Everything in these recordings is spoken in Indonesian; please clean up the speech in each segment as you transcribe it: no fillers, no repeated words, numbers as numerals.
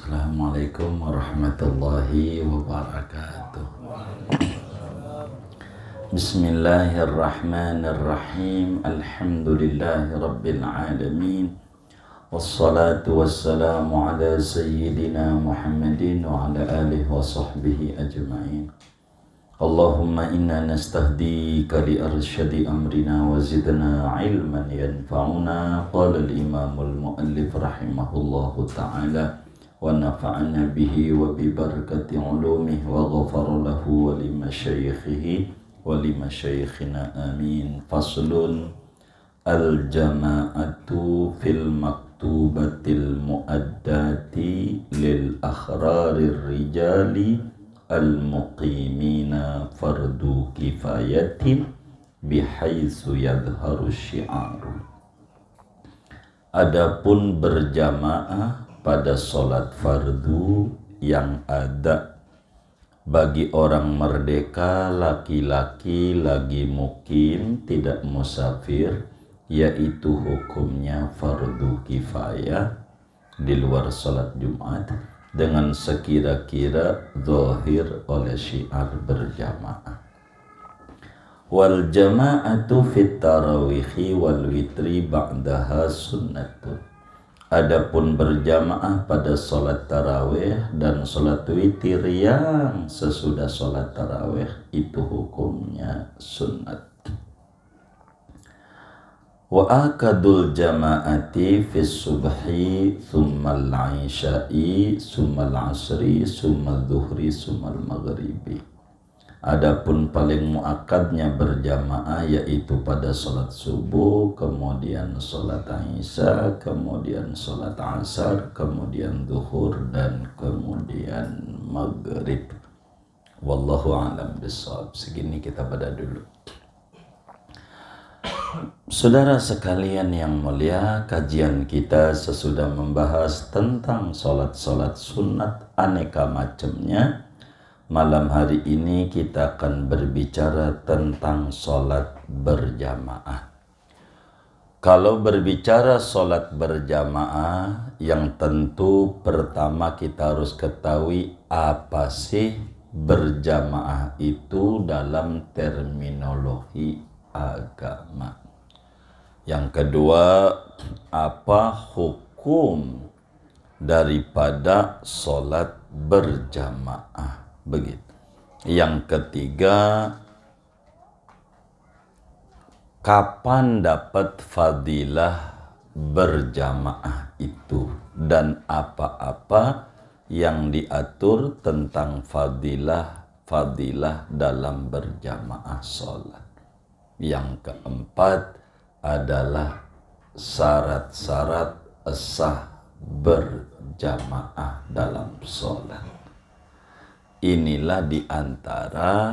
Assalamualaikum warahmatullahi wabarakatuh. Bismillahirrahmanirrahim. Alhamdulillahi rabbil alamin. Wassalatu wassalamu ala sayyidina Muhammadin wa ala alihi wa sahbihi ajma'in. Allahumma inna nastahdika li arsyadi amrina wa zidna ilman yanfa'una. Qala al-imamul muallif rahimahullahu ta'ala wa nafa'ana bihi wa bi barakati ulumih wa ghafara lahu wa li masyayikhihi wa li masyayikhina amin. Faslun al-jama'atu fil maktubatil muaddati lil akhrarir rijali al-muqimina fardu kifayatin bihaitsu yadhharu syi'aru. Adapun berjamaah pada sholat fardu yang ada bagi orang merdeka, laki-laki lagi mukim, tidak musafir, yaitu hukumnya fardu kifayah di luar sholat Jumat dengan sekira-kira zahir oleh syiar berjamaah. Wal jama'atu fit tarawihi wal witri ba'daha sunnatun. Adapun berjamaah pada sholat tarawih dan sholat witir yang sesudah sholat tarawih itu hukumnya sunnat. Wa akadul jama'ati fis subhi thummal isya'i thummal asri thummal dhuhri thummal maghribi. Adapun paling muakadnya berjamaah yaitu pada sholat subuh, kemudian sholat isya, kemudian sholat asar, kemudian zuhur, dan kemudian maghrib. Wallahu a'lam bishawab. Segini kita pada dulu. Saudara sekalian yang mulia, kajian kita sesudah membahas tentang sholat-sholat sunat aneka macamnya. Malam hari ini kita akan berbicara tentang sholat berjamaah. Kalau berbicara sholat berjamaah, yang tentu pertama kita harus ketahui apa sih berjamaah itu dalam terminologi agama. Yang kedua, apa hukum daripada sholat berjamaah. Begitu. Yang ketiga, kapan dapat fadilah berjamaah itu dan apa-apa yang diatur tentang fadilah dalam berjamaah sholat. Yang keempat adalah syarat-syarat sah berjamaah dalam sholat. Inilah diantara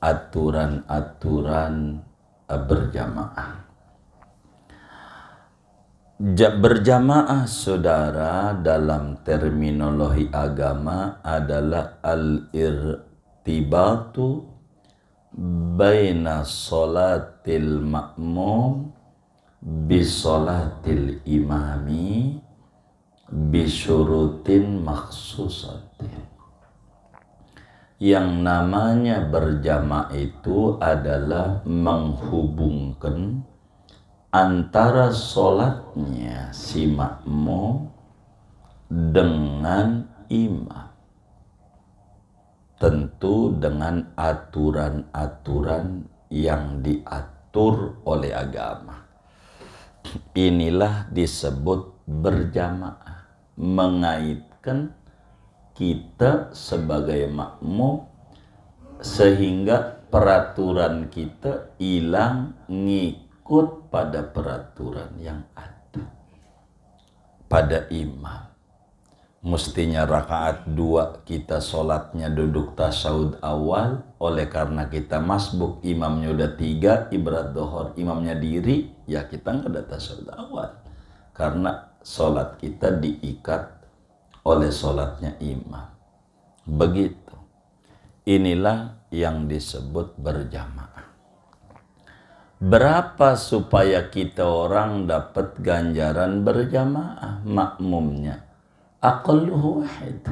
aturan-aturan berjamaah. Berjamaah saudara dalam terminologi agama adalah al-irtibatu baina sholatil ma'mum bisolatil imami bisyurutin makhsusatin. Yang namanya berjamaah itu adalah menghubungkan antara sholatnya si makmum dengan imam. Tentu dengan aturan-aturan yang diatur oleh agama. Inilah disebut berjamaah, mengaitkan kita sebagai makmum sehingga peraturan kita hilang ngikut pada peraturan yang ada pada imam. Mestinya rakaat 2 kita sholatnya duduk tasyahud awal, oleh karena kita masbuk imamnya udah 3 ibarat dohor, imamnya diri, ya kita nggak ada tasyahud awal karena sholat kita diikat oleh sholatnya imam. Begitu. Inilah yang disebut berjamaah. Berapa supaya kita orang dapat ganjaran berjamaah makmumnya? aqalluhu wahid,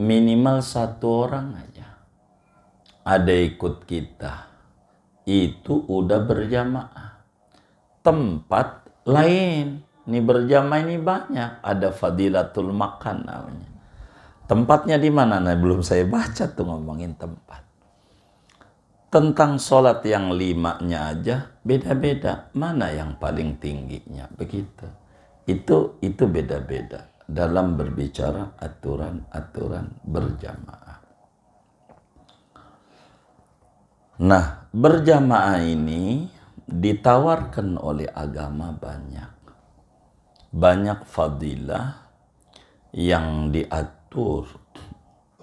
minimal satu orang aja ada ikut kita, itu udah berjamaah. Tempat lain ini berjamaah ini banyak, ada fadilatul makan namanya. Tempatnya di mana? Nah, belum saya baca tuh ngomongin tempat. Tentang sholat yang 5-nya aja beda-beda. Mana yang paling tingginya? Begitu. Itu beda-beda dalam berbicara aturan-aturan berjamaah. Nah, berjamaah ini ditawarkan oleh agama banyak. Banyak fadilah yang diatur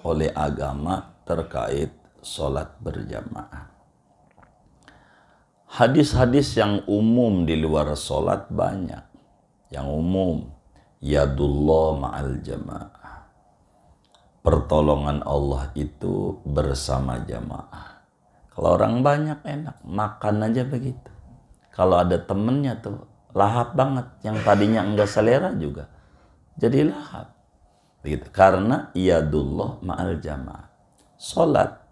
oleh agama terkait sholat berjamaah. Hadis-hadis yang umum di luar sholat banyak. Yang umum, yadullah ma'al jamaah. Pertolongan Allah itu bersama jamaah. Kalau orang banyak enak, makan aja begitu. Kalau ada temennya tuh, lahap banget. Yang tadinya enggak selera juga jadi lahap. Begitu. Karena yadullah ma'al jamaah. Sholat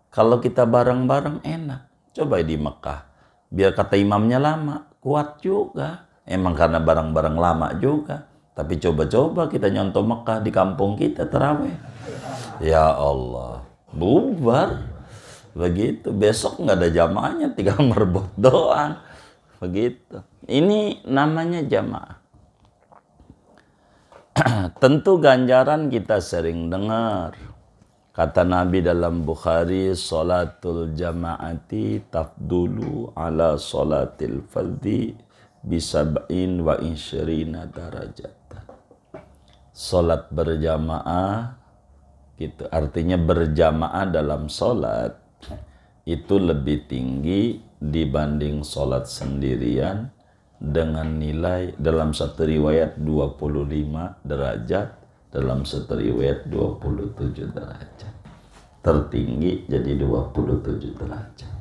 kalau kita bareng-bareng enak. Coba di Mekah. Biar kata imamnya lama, kuat juga. Emang karena bareng-bareng lama juga. Tapi coba-coba kita nyontoh Mekah di kampung kita terawih. Ya Allah, bubar. Begitu. Besok nggak ada jamaahnya, tinggal merebut doang. Begitu. Ini namanya jamaah. Tentu ganjaran kita sering dengar. Kata Nabi dalam Bukhari, salatul jama'ati tafdulu ala salatil fardhi bisab'in wa insyirina darajatan. Salat berjamaah, gitu. Artinya berjamaah dalam salat itu lebih tinggi dibanding salat sendirian dengan nilai dalam satu riwayat 25 derajat. Dalam satu riwayat 27 derajat. Tertinggi jadi 27 derajat.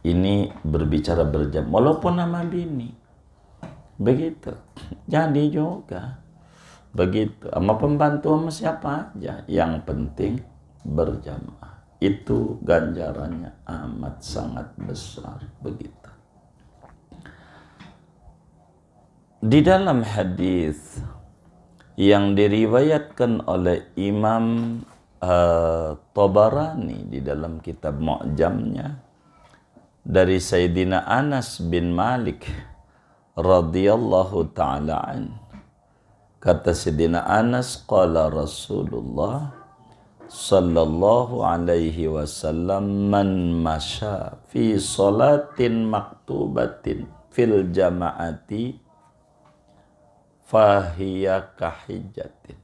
Ini berbicara berjamaah. Walaupun nama bini. Begitu. Jadi juga. Begitu. Sama pembantu sama siapa aja. Yang penting berjamaah. Itu ganjarannya amat sangat besar. Begitu. Di dalam hadis yang diriwayatkan oleh Imam Tabarani di dalam kitab Mu'jamnya dari Sayyidina Anas bin Malik radhiyallahu ta'ala an. Kata Sayyidina Anas, qala Rasulullah sallallahu alaihi wasallam, man masya fi salatin maktubatin fil jama'ati fahiya kahijjatin.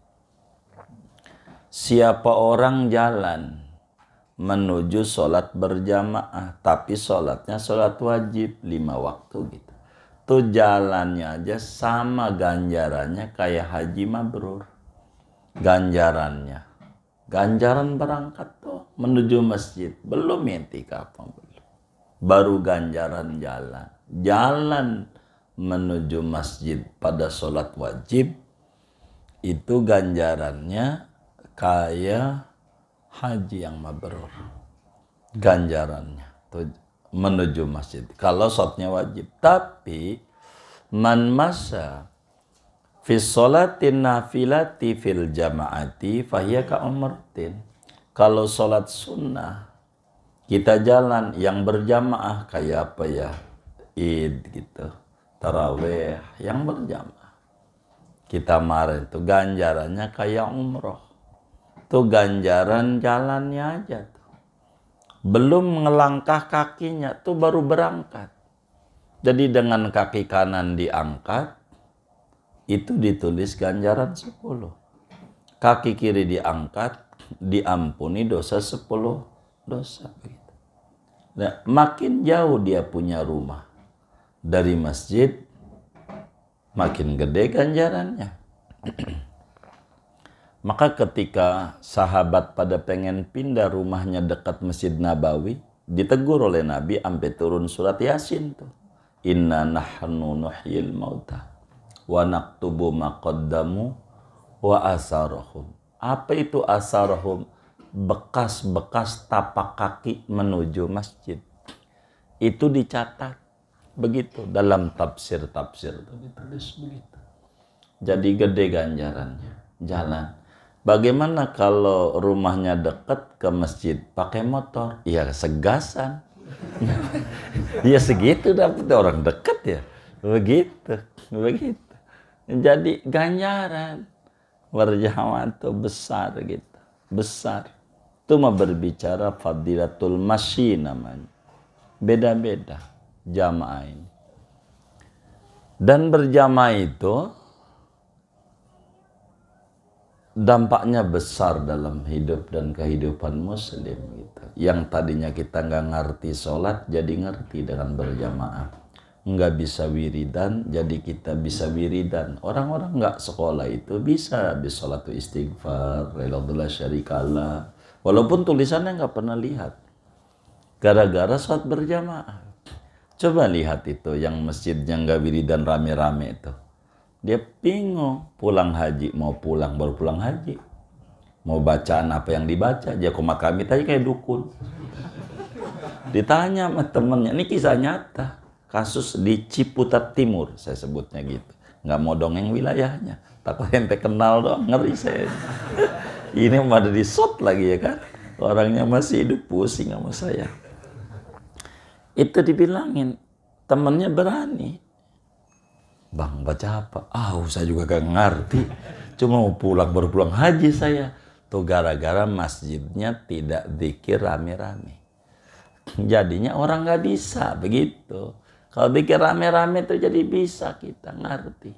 Siapa orang jalan menuju sholat berjamaah, tapi sholatnya sholat wajib 5 waktu gitu. Tuh jalannya aja sama ganjarannya kayak haji mabrur. Ganjarannya. Ganjaran berangkat tuh menuju masjid. Belum i'tikaf, belum. Baru ganjaran jalan. Jalan menuju masjid pada sholat wajib itu ganjarannya kayak haji yang mabrur. Ganjarannya tuh menuju masjid kalau sholatnya wajib. Tapi man masa fi sholatin nafilati fil jama'ati fahiya ka umratin. Kalau sholat sunnah kita jalan yang berjamaah kayak apa ya, id gitu, tarawih yang berjamaah. Kita kemarin tuh ganjarannya kayak umroh. Tuh ganjaran jalannya aja tuh. Belum ngelangkah kakinya tuh baru berangkat. Jadi dengan kaki kanan diangkat itu ditulis ganjaran 10. Kaki kiri diangkat diampuni dosa 10 dosa begitu. Nah, makin jauh dia punya rumah dari masjid, makin gede ganjarannya. Maka ketika sahabat pada pengen pindah rumahnya dekat Masjid Nabawi, ditegur oleh Nabi sampai turun surat Yasin tuh. Inna nahnu nuhyil mauta wa naktubu ma qaddamu wa asarahum. Apa itu asarahum? Bekas-bekas tapak kaki menuju masjid. Itu dicatat begitu dalam tafsir-tafsir itu ditulis begitu. Jadi gede ganjarannya. Jalan. Bagaimana kalau rumahnya dekat ke masjid pakai motor? Ya segasan. Ya segitu dapat orang dekat ya. Begitu. Jadi ganjaran berjamaah itu besar gitu. Besar. Itu mah berbicara fadilatul masyi namanya. Beda-beda jamaah ini. Dan berjamaah itu dampaknya besar dalam hidup dan kehidupan muslim gitu. Yang tadinya kita nggak ngerti sholat jadi ngerti dengan berjamaah. Nggak bisa wiridan jadi kita bisa wiridan. Orang-orang nggak sekolah itu bisa habis sholat istighfar, la syarikallah. Walaupun tulisannya nggak pernah lihat. Gara-gara sholat berjamaah. Coba lihat itu yang masjidnya nggak wiridan rame-rame itu. Dia bingung pulang haji, mau pulang baru pulang haji. Mau bacaan apa yang dibaca, dia komat kami tadi kayak dukun. Ditanya sama temennya, ini kisah nyata. Kasus di Ciputat Timur, saya sebutnya gitu. Nggak mau dongeng wilayahnya. Takut ente kenal doang, ngeri saya. Ini ada di shot lagi ya kan. Orangnya masih hidup, pusing sama saya. Itu dibilangin, temennya berani. Bang, baca apa? Saya juga gak ngerti. Cuma mau pulang, baru pulang haji saya. Tuh gara-gara masjidnya tidak zikir rame-rame. Jadinya orang gak bisa begitu. Kalau zikir rame-rame itu jadi bisa kita ngerti.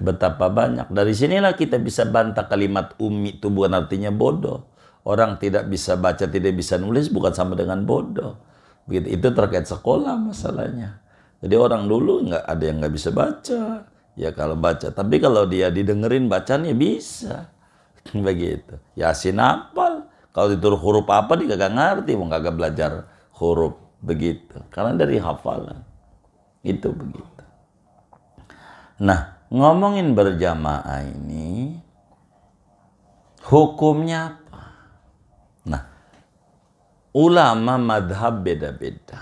Betapa banyak. Dari sinilah kita bisa bantah kalimat ummi itu bukan artinya bodoh. Orang tidak bisa baca, tidak bisa nulis bukan sama dengan bodoh. Begitu. Itu terkait sekolah masalahnya. Jadi orang dulu nggak ada yang nggak bisa baca. Ya kalau baca. Tapi kalau dia didengerin bacanya bisa. Begitu. Yasin hafal. Kalau dituruh huruf apa dia kagak ngerti. Mau kagak belajar huruf. Begitu. Karena dari hafalan. Itu begitu. Nah, ngomongin berjamaah ini. Hukumnya apa? Nah, ulama madhab beda-beda.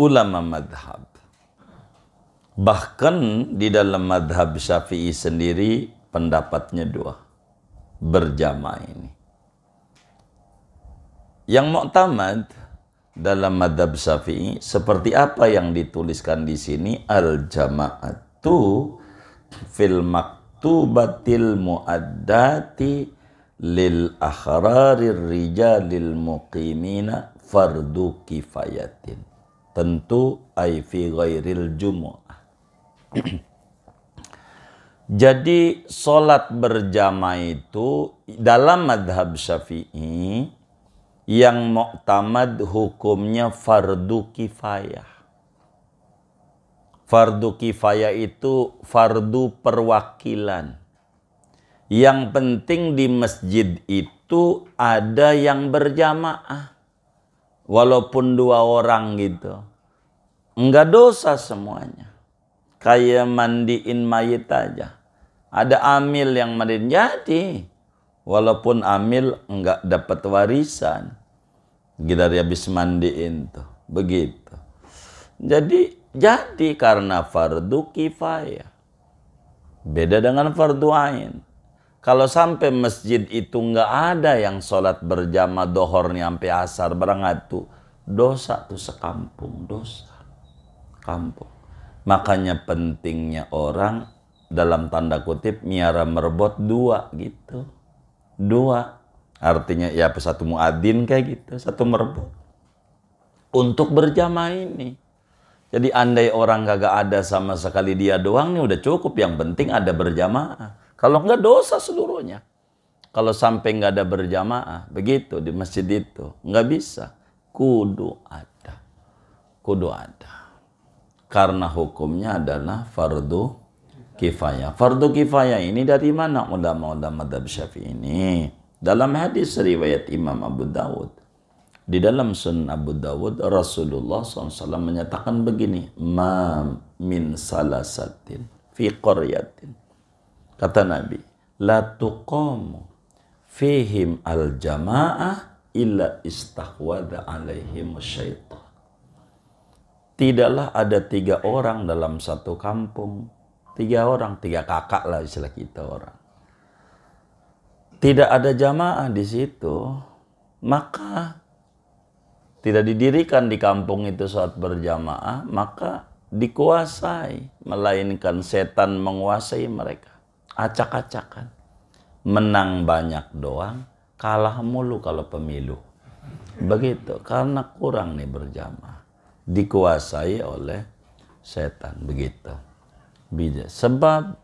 Ulama madhab. Bahkan di dalam madhab Syafi'i sendiri pendapatnya dua. Berjamaah ini. Yang mu'tamad dalam madhab Syafi'i seperti apa yang dituliskan di sini, al-jama'atu fil maktubatil mu'addati lil akhrarir rijalil muqimina fardu kifayatin. Tentu ay fi ghairil jumu'ah. Jadi sholat berjamaah itu dalam madhab Syafi'i yang mu'tamad hukumnya fardu kifayah. Fardu kifayah itu fardu perwakilan. Yang penting di masjid itu ada yang berjamaah. Walaupun 2 orang gitu. Enggak dosa semuanya. Kayak mandiin mayit aja. Ada amil yang mandiin jadi. Walaupun amil enggak dapat warisan. Kita habis mandiin tuh. Begitu. Jadi karena fardu kifayah. Beda dengan fardu ain. Kalau sampai masjid itu nggak ada yang sholat berjamaah dohornya sampai asar berangkat dosa tuh sekampung, dosa kampung. Makanya pentingnya orang dalam tanda kutip miara merbot 2 gitu. 2 artinya ya satu muadzin kayak gitu, satu merbot untuk berjamaah ini. Jadi andai orang kagak ada sama sekali dia doang nih udah cukup, yang penting ada berjamaah. Kalau enggak dosa seluruhnya. Kalau sampai enggak ada berjamaah, begitu di masjid itu, enggak bisa. Kudu ada. Kudu ada. Karena hukumnya adalah fardu kifayah. Fardu kifayah ini dari mana ulama-ulama madhab Syafi'i ini? Dalam hadis riwayat Imam Abu Dawud. Di dalam Sunan Abu Dawud, Rasulullah SAW menyatakan begini. Ma min salasatin fi qaryatin. Kata Nabi, la tuqamu fihim al-jama'ah illa istahwadha alaihim syaitan. Tidaklah ada 3 orang dalam satu kampung. 3 orang, 3 kakak lah istilah kita orang. Tidak ada jamaah di situ, maka tidak didirikan di kampung itu saat berjamaah, maka dikuasai, melainkan setan menguasai mereka. Acak-acakan. Menang banyak doang, kalah mulu kalau pemilu. Begitu, karena kurang nih berjamaah. Dikuasai oleh setan, begitu. Sebab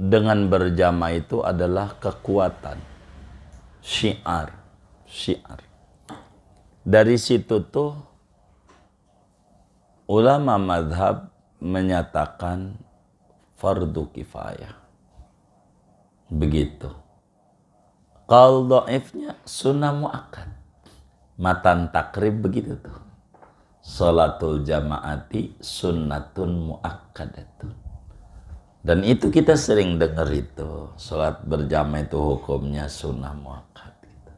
dengan berjamaah itu adalah kekuatan. Syiar. Dari situ tuh ulama madhab menyatakan fardu kifayah. Begitu. Qaul dhaifnya sunnah muakkad. Matan takrib begitu tuh. Salatul jamaati sunnatun muakkadatun. Dan itu kita sering dengar itu. Salat berjamaah itu hukumnya sunnah muakkad. Gitu.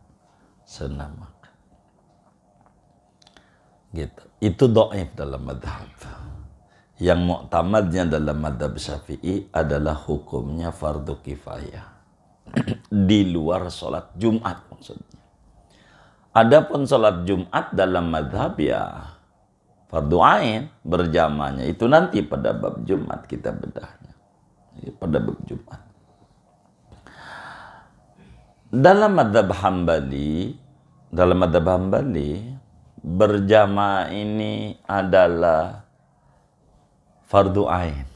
Sunnah muakkad. Gitu. Itu dhaif dalam madhab. Yang mu'tamadnya dalam madhab Syafi'i adalah hukumnya fardu kifayah. Di luar salat Jumat maksudnya. Adapun salat Jumat dalam madhab ya fardu ain berjamaahnya. Itu nanti pada bab Jumat kita bedahnya. Pada bab Jumat. Dalam madhab Hambali, berjamaah ini adalah fardu ain.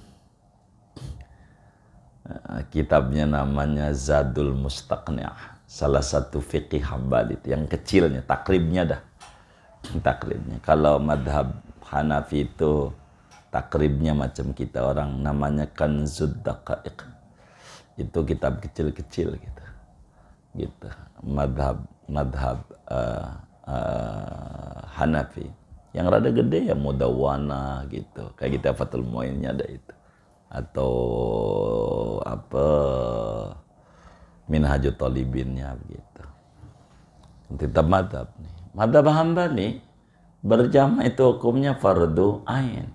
Kitabnya namanya Zadul Mustaqni'ah, salah satu fikih Hambali yang kecilnya, takribnya dah. Takribnya. Kalau madhab Hanafi itu takribnya macam kita orang namanya Kanzud Daqaiq. Itu kitab kecil-kecil gitu. Gitu. Madhab Hanafi. Yang rada gede ya Mudawwana gitu. Kayak kita Fathul Mu'innya ada itu. Atau apa Minhajut Talibinnya begitu. Kitab madhab nih. Madhab Hambali berjamaah itu hukumnya fardu ain.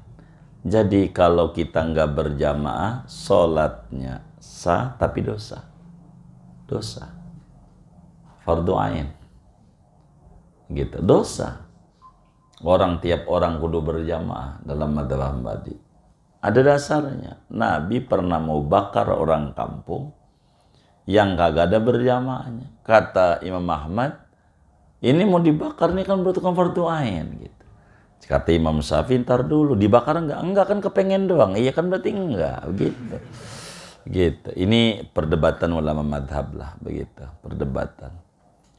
Jadi kalau kita nggak berjamaah, sholatnya sah tapi dosa. Dosa. Fardu ain. Gitu, dosa. Tiap orang kudu berjamaah dalam madhab Hambali. Ada dasarnya. Nabi pernah mau bakar orang kampung yang kagak ada berjamaahnya. Kata Imam Ahmad, ini mau dibakar nih kan berarti kan fardu ain gitu. Kata Imam Syafi'i, ntar dulu dibakar enggak? Enggak kan kepengen doang. Iya kan berarti enggak gitu. Gitu. Ini perdebatan ulama madhab lah begitu. Perdebatan.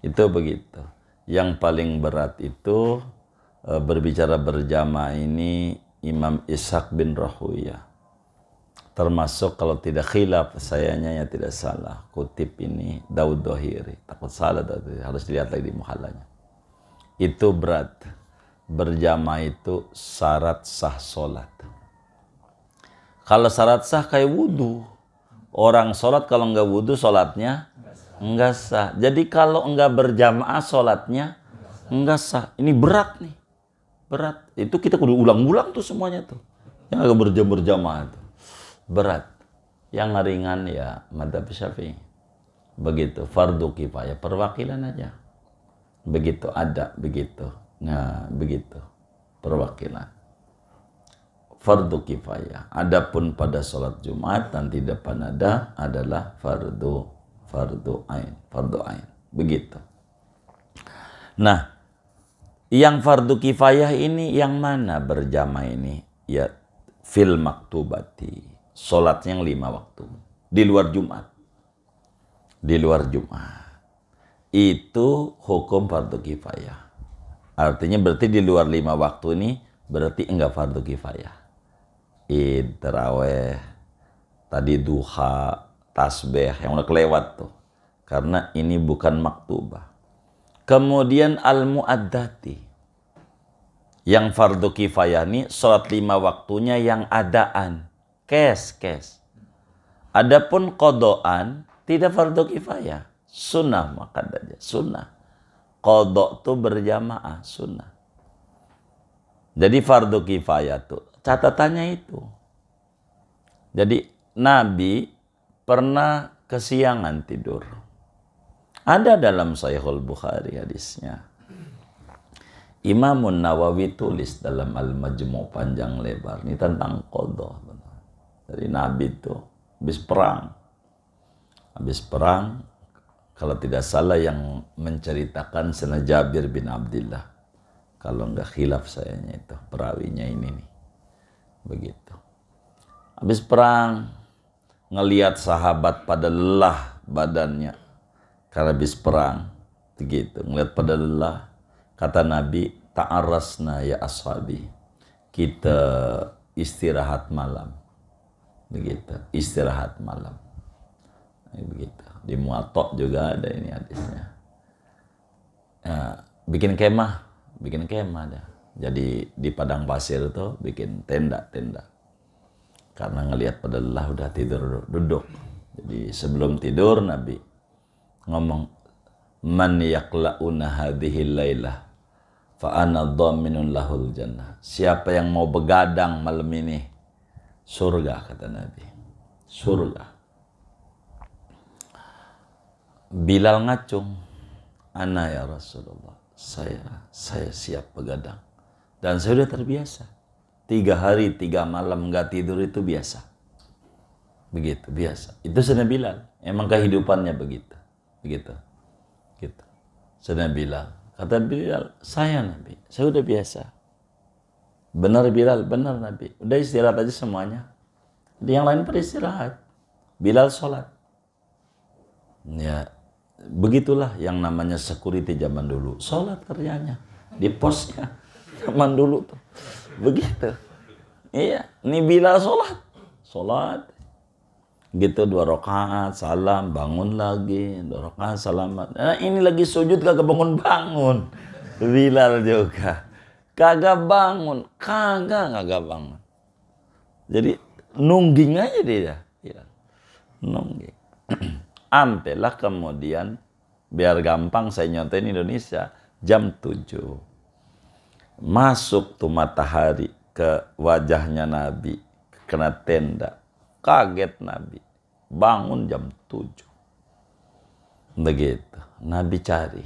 Itu begitu. Yang paling berat itu berbicara berjamaah ini Imam Ishaq bin Rahuyah. Termasuk kalau tidak khilaf, sayanya ya tidak salah. Kutip ini Daud Dohiri. Takut salah, harus dilihat lagi di muhallanya. Itu berat. Berjamaah itu syarat sah sholat. Kalau syarat sah kayak wudhu. Orang sholat kalau enggak wudhu sholatnya enggak sah. Jadi kalau enggak berjamaah sholatnya enggak sah. Ini berat nih. Berat. Itu kita kudu ulang-ulang tuh semuanya tuh. Yang agak berjamaah tuh. Berat. Yang ringan ya madhab Syafi'i. Begitu. Fardu kifayah. Perwakilan aja. Begitu ada. Begitu. Nah, begitu perwakilan. Fardu kifayah. Adapun pada sholat Jumat nanti depan ada adalah fardu ain. Fardu ain. Begitu. Nah, yang fardu kifayah ini yang mana berjamaah ini? Ya, fil maktubati. Sholatnya yang 5 waktu. Di luar Jumat. Di luar Jumat. Itu hukum fardu kifayah. Artinya berarti di luar 5 waktu ini berarti enggak fardu kifayah. Id, taraweh, tadi duha, tasbih yang udah kelewat tuh. Karena ini bukan maktubah. Kemudian al-muaddati. Yang fardu kifayah ini sholat 5 waktunya yang adaan. Kes. Adapun qodoan Tidak fardu kifayah. Sunnah maka aja. Sunnah. Qadha tuh berjamaah. Sunnah. Jadi fardu kifayah tuh. Catatannya itu. Jadi Nabi pernah kesiangan tidur. Ada dalam Sahihul Bukhari hadisnya. Imamun Nawawi tulis dalam Al-Majmu' panjang lebar. Ini tentang qadha. Jadi Nabi itu habis perang, kalau tidak salah yang menceritakan Sayyidina Jabir bin Abdullah. Kalau enggak khilaf sayanya itu, perawinya ini nih. Begitu. Habis perang, ngelihat sahabat pada lelah badannya. Karena habis perang, begitu. Ngelihat pada lelah, kata Nabi, ta'arrasna ya ashabi. Kita istirahat malam. Begitu, istirahat malam. Begitu. Di Muwatta juga ada ini hadisnya. Bikin kemah dah. Jadi di padang pasir itu bikin tenda. Karena ngelihat pada lelah udah tidur duduk. Jadi sebelum tidur Nabi ngomong, man yaqla'una hadhihi lailah fa ana dhaminun lahul jannah. Siapa yang mau begadang malam ini, surga, kata Nabi. Surga. Bilal ngacung, ana ya Rasulullah, saya siap begadang. Dan saya sudah terbiasa. 3 hari 3 malam nggak tidur itu biasa. Begitu, biasa. Itu Sayyidina Bilal. Emang kehidupannya begitu. Gitu. Sayyidina Bilal. Kata Bilal, saya Nabi, saya udah biasa. Benar Bilal, benar Nabi. Udah istirahat aja semuanya. Jadi yang lain pada istirahat. Bilal sholat. Ya, begitulah yang namanya security zaman dulu. Sholat kerjanya. Di posnya. Zaman dulu tuh. Begitu. Iya, ini Bilal sholat. Gitu 2 rakaat, salam, bangun lagi. 2 rakaat, salam. Nah, ini lagi sujud kagak bangun-bangun. Bilal juga. Kagak bangun. Kagak bangun. Jadi nungging aja dia. Nungging. Ampelah kemudian, biar gampang saya nyontain Indonesia, jam 7. Masuk tuh matahari ke wajahnya Nabi, kena tenda. Kaget Nabi. Bangun jam 7. Begitu. Nabi cari.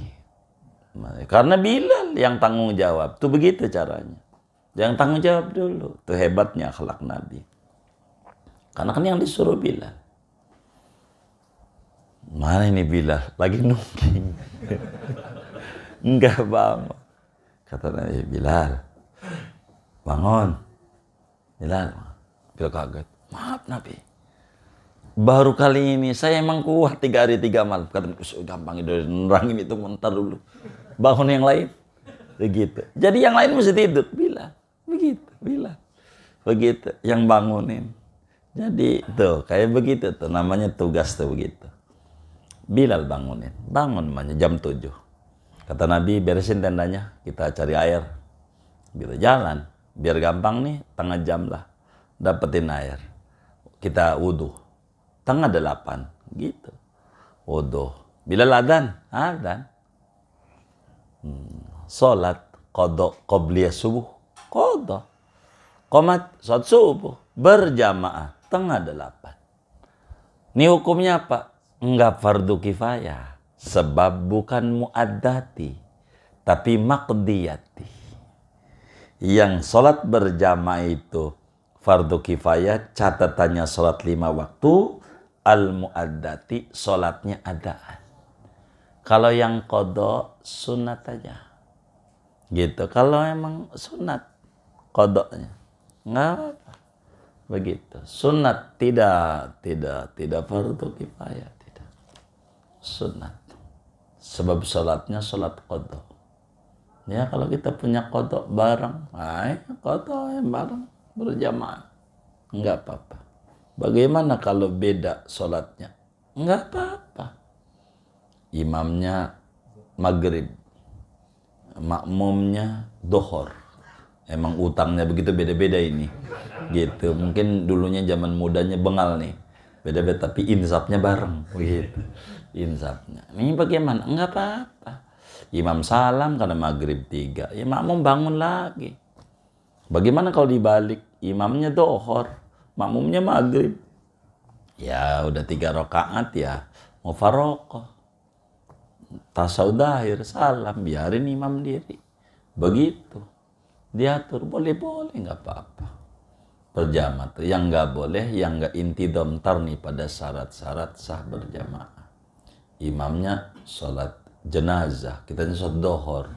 Karena Bilal yang tanggung jawab. Tuh begitu caranya. Yang tanggung jawab dulu. Tuh hebatnya akhlak Nabi. Karena kan yang disuruh Bilal. Mana ini Bilal? Lagi nungging. Enggak bangun. Kata Nabi, Bilal, bangun. Bilal kaget. Maaf Nabi. Baru kali ini saya emang kuat 3 hari 3 malam. Kata Nabi, gampang itu nerangin itu bentar dulu. Bangun yang lain. Begitu. Jadi yang lain mesti tidur. Bilal. Begitu. Bilal. Begitu. Yang bangunin. Jadi tuh kayak begitu tuh. Namanya tugas tuh begitu. Bilal bangunin. Bangun namanya jam 7. Kata Nabi, beresin tendanya, kita cari air. Gitu, jalan. Biar gampang nih, 1/2 jam lah. Dapetin air. Kita wudhu. 7:30. Gitu. Wudhu. Bilal adzan. Sholat. Qadha. Qobliyah subuh. Qadha. Qomat. Sholat subuh. Berjamaah. 7:30. Ini hukumnya apa? Enggak fardu kifayah. Sebab bukan muaddati, tapi maqdiyati. Yang sholat berjamaah itu fardu kifayah, catatannya sholat 5 waktu, al-muaddati sholatnya adaan. Kalau yang qadha sunat aja. Gitu. Kalau emang sunat qadhanya nggak apa. Begitu. Sunat tidak fardu kifayah, tidak. Sunat. Sebab sholatnya sholat qadha. Ya kalau kita punya qadha bareng, qadha yang bareng berjamaah, enggak apa-apa. Bagaimana kalau beda sholatnya? Enggak apa-apa. Imamnya maghrib, makmumnya dohor. Emang utangnya begitu beda-beda ini. Gitu. Mungkin dulunya zaman mudanya bengal nih. Beda-beda, tapi insapnya bareng. Begitu. Insapnya. Ini bagaimana? Enggak apa-apa. Imam salam karena maghrib 3. Ya makmum bangun lagi. Bagaimana kalau dibalik? Imamnya dohor, makmumnya maghrib. Ya udah 3 rakaat ya. Mufaroqah. Tasawuf akhir salam. Biarin imam diri. Begitu. Diatur. Boleh-boleh. Nggak apa-apa. Berjamaah tuh. Yang nggak boleh, yang nggak intidom tarni pada syarat-syarat sah berjamaah. Imamnya sholat jenazah, kita sholat dohor.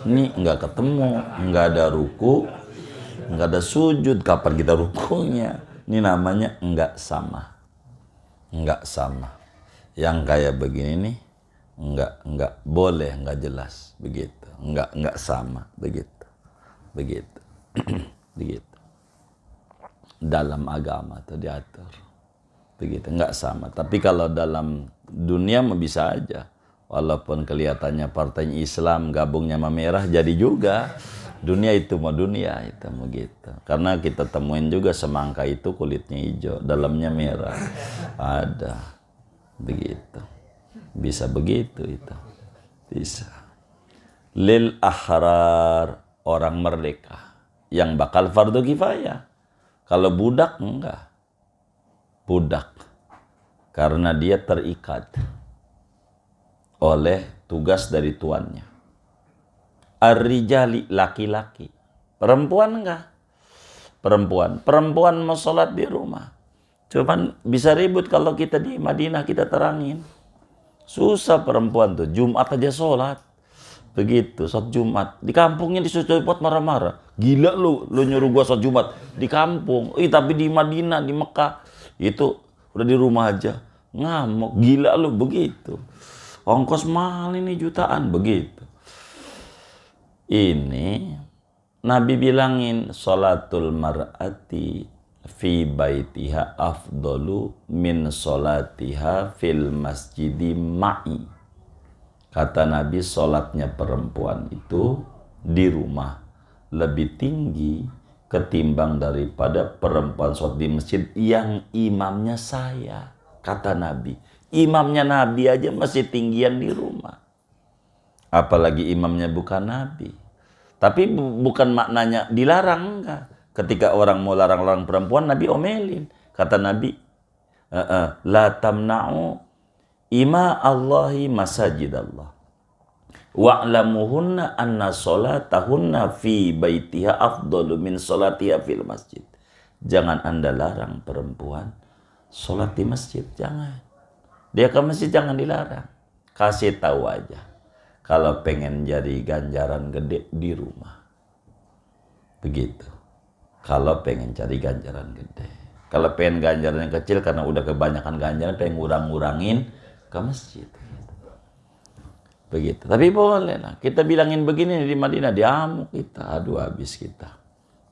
Ini nggak ketemu, nggak ada ruku, nggak ada sujud. Kapan kita rukunya? Ini namanya nggak sama, nggak sama. Yang kayak begini nih, nggak boleh, nggak jelas, begitu. Nggak sama, begitu, begitu, begitu. Dalam agama itu diatur begitu, nggak sama. Tapi kalau dalam dunia mah bisa aja, walaupun kelihatannya partai Islam gabungnya sama merah, jadi juga dunia itu mau dunia itu mau gitu. Karena kita temuin juga semangka itu kulitnya hijau, dalamnya merah, ada begitu, bisa begitu itu, bisa. Lil ahrar, orang merdeka yang bakal fardu kifayah. Kalau budak enggak. Budak. Karena dia terikat oleh tugas dari tuannya. Ar-rijali, laki-laki. Perempuan enggak. Perempuan mau sholat di rumah. Cuman bisa ribut kalau kita di Madinah kita terangin. Susah perempuan tuh. Jumat aja sholat. Begitu, sholat Jumat. Di kampungnya disuruh buat marah-marah. Gila lu nyuruh gua sholat Jumat di kampung. Tapi di Madinah, di Mekah itu udah di rumah aja. Ngamuk, gila lu begitu. Ongkos mahal ini jutaan, begitu. Ini Nabi bilangin sholatul mar'ati fi baitiha afdalu min sholatiha fil masjidi ma'i. Kata Nabi, sholatnya perempuan itu di rumah lebih tinggi ketimbang daripada perempuan sholat di masjid yang imamnya saya. Kata Nabi, imamnya Nabi aja masih tinggian di rumah. Apalagi imamnya bukan Nabi. Tapi bukan maknanya dilarang, enggak. Ketika orang mau larang-larang perempuan, Nabi omelin. Kata Nabi, la tamna'u ima Allahi masajid Allah. Wa'lamuhunna anna sholatahunna fi baitiha afdalu min sholatiha fil masjid. Jangan Anda larang perempuan sholat di masjid, jangan. Dia ke masjid jangan dilarang. Kasih tahu aja. Kalau pengen jadi ganjaran gede di rumah. Begitu. Kalau pengen cari ganjaran gede. Kalau pengen ganjaran yang kecil karena udah kebanyakan ganjaran, pengen ngurang-ngurangin ke masjid. Begitu. Tapi boleh lah. Kita bilangin begini di Madinah, diamuk kita. Aduh, habis kita.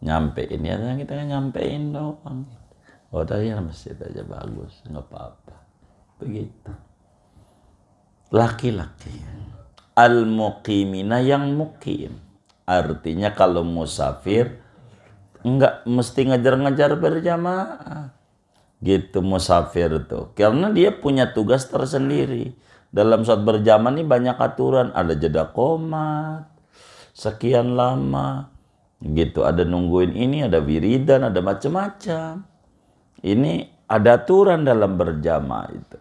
Nyampein ya, kita nyampein doang. Udah ya masjid aja bagus, nggak apa-apa. Begitu. Laki-laki. Al-muqimina, yang mukim. Artinya kalau musafir nggak mesti ngejar-ngejar berjamaah. Gitu musafir tuh. Karena dia punya tugas tersendiri. Dalam saat berjamaah ini banyak aturan. Ada jeda qomat, sekian lama. Gitu, ada nungguin ini, ada wiridan, ada macam-macam. Ini ada aturan dalam berjamaah itu.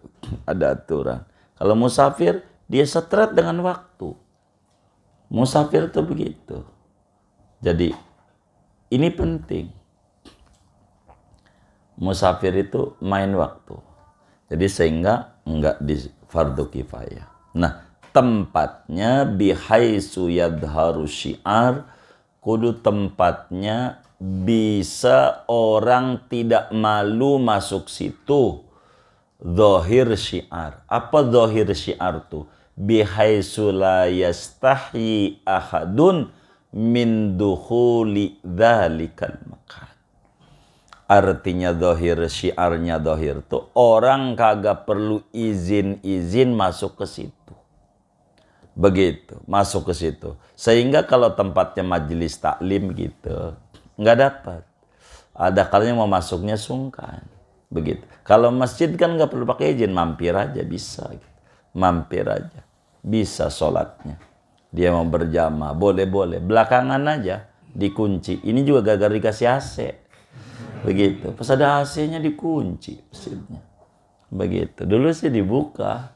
Ada aturan. Kalau musafir, dia setret dengan waktu. Musafir tuh begitu. Jadi, ini penting. Musafir itu main waktu. Jadi sehingga enggak di fardu kifayah. Nah, tempatnya bihaitsu yadharu syiar, kudu tempatnya bisa orang tidak malu masuk situ. Zahir syiar. Apa zahir syiar tuh? Bihaitsu la yastahi ahadun min dukhuli dzalikal makan. Artinya zahir syiarnya zahir tuh orang kagak perlu izin masuk ke situ. Begitu, masuk ke situ. Sehingga kalau tempatnya majelis taklim gitu, nggak dapat. Ada kalanya mau masuknya sungkan. Begitu. Kalau masjid kan nggak perlu pakai izin, mampir aja bisa. Gitu. Mampir aja. Bisa sholatnya. Dia mau berjamaah, boleh-boleh. Belakangan aja dikunci. Ini juga gagal dikasih AC. Begitu. Pas ada AC-nya dikunci masjidnya. Begitu. Dulu sih dibuka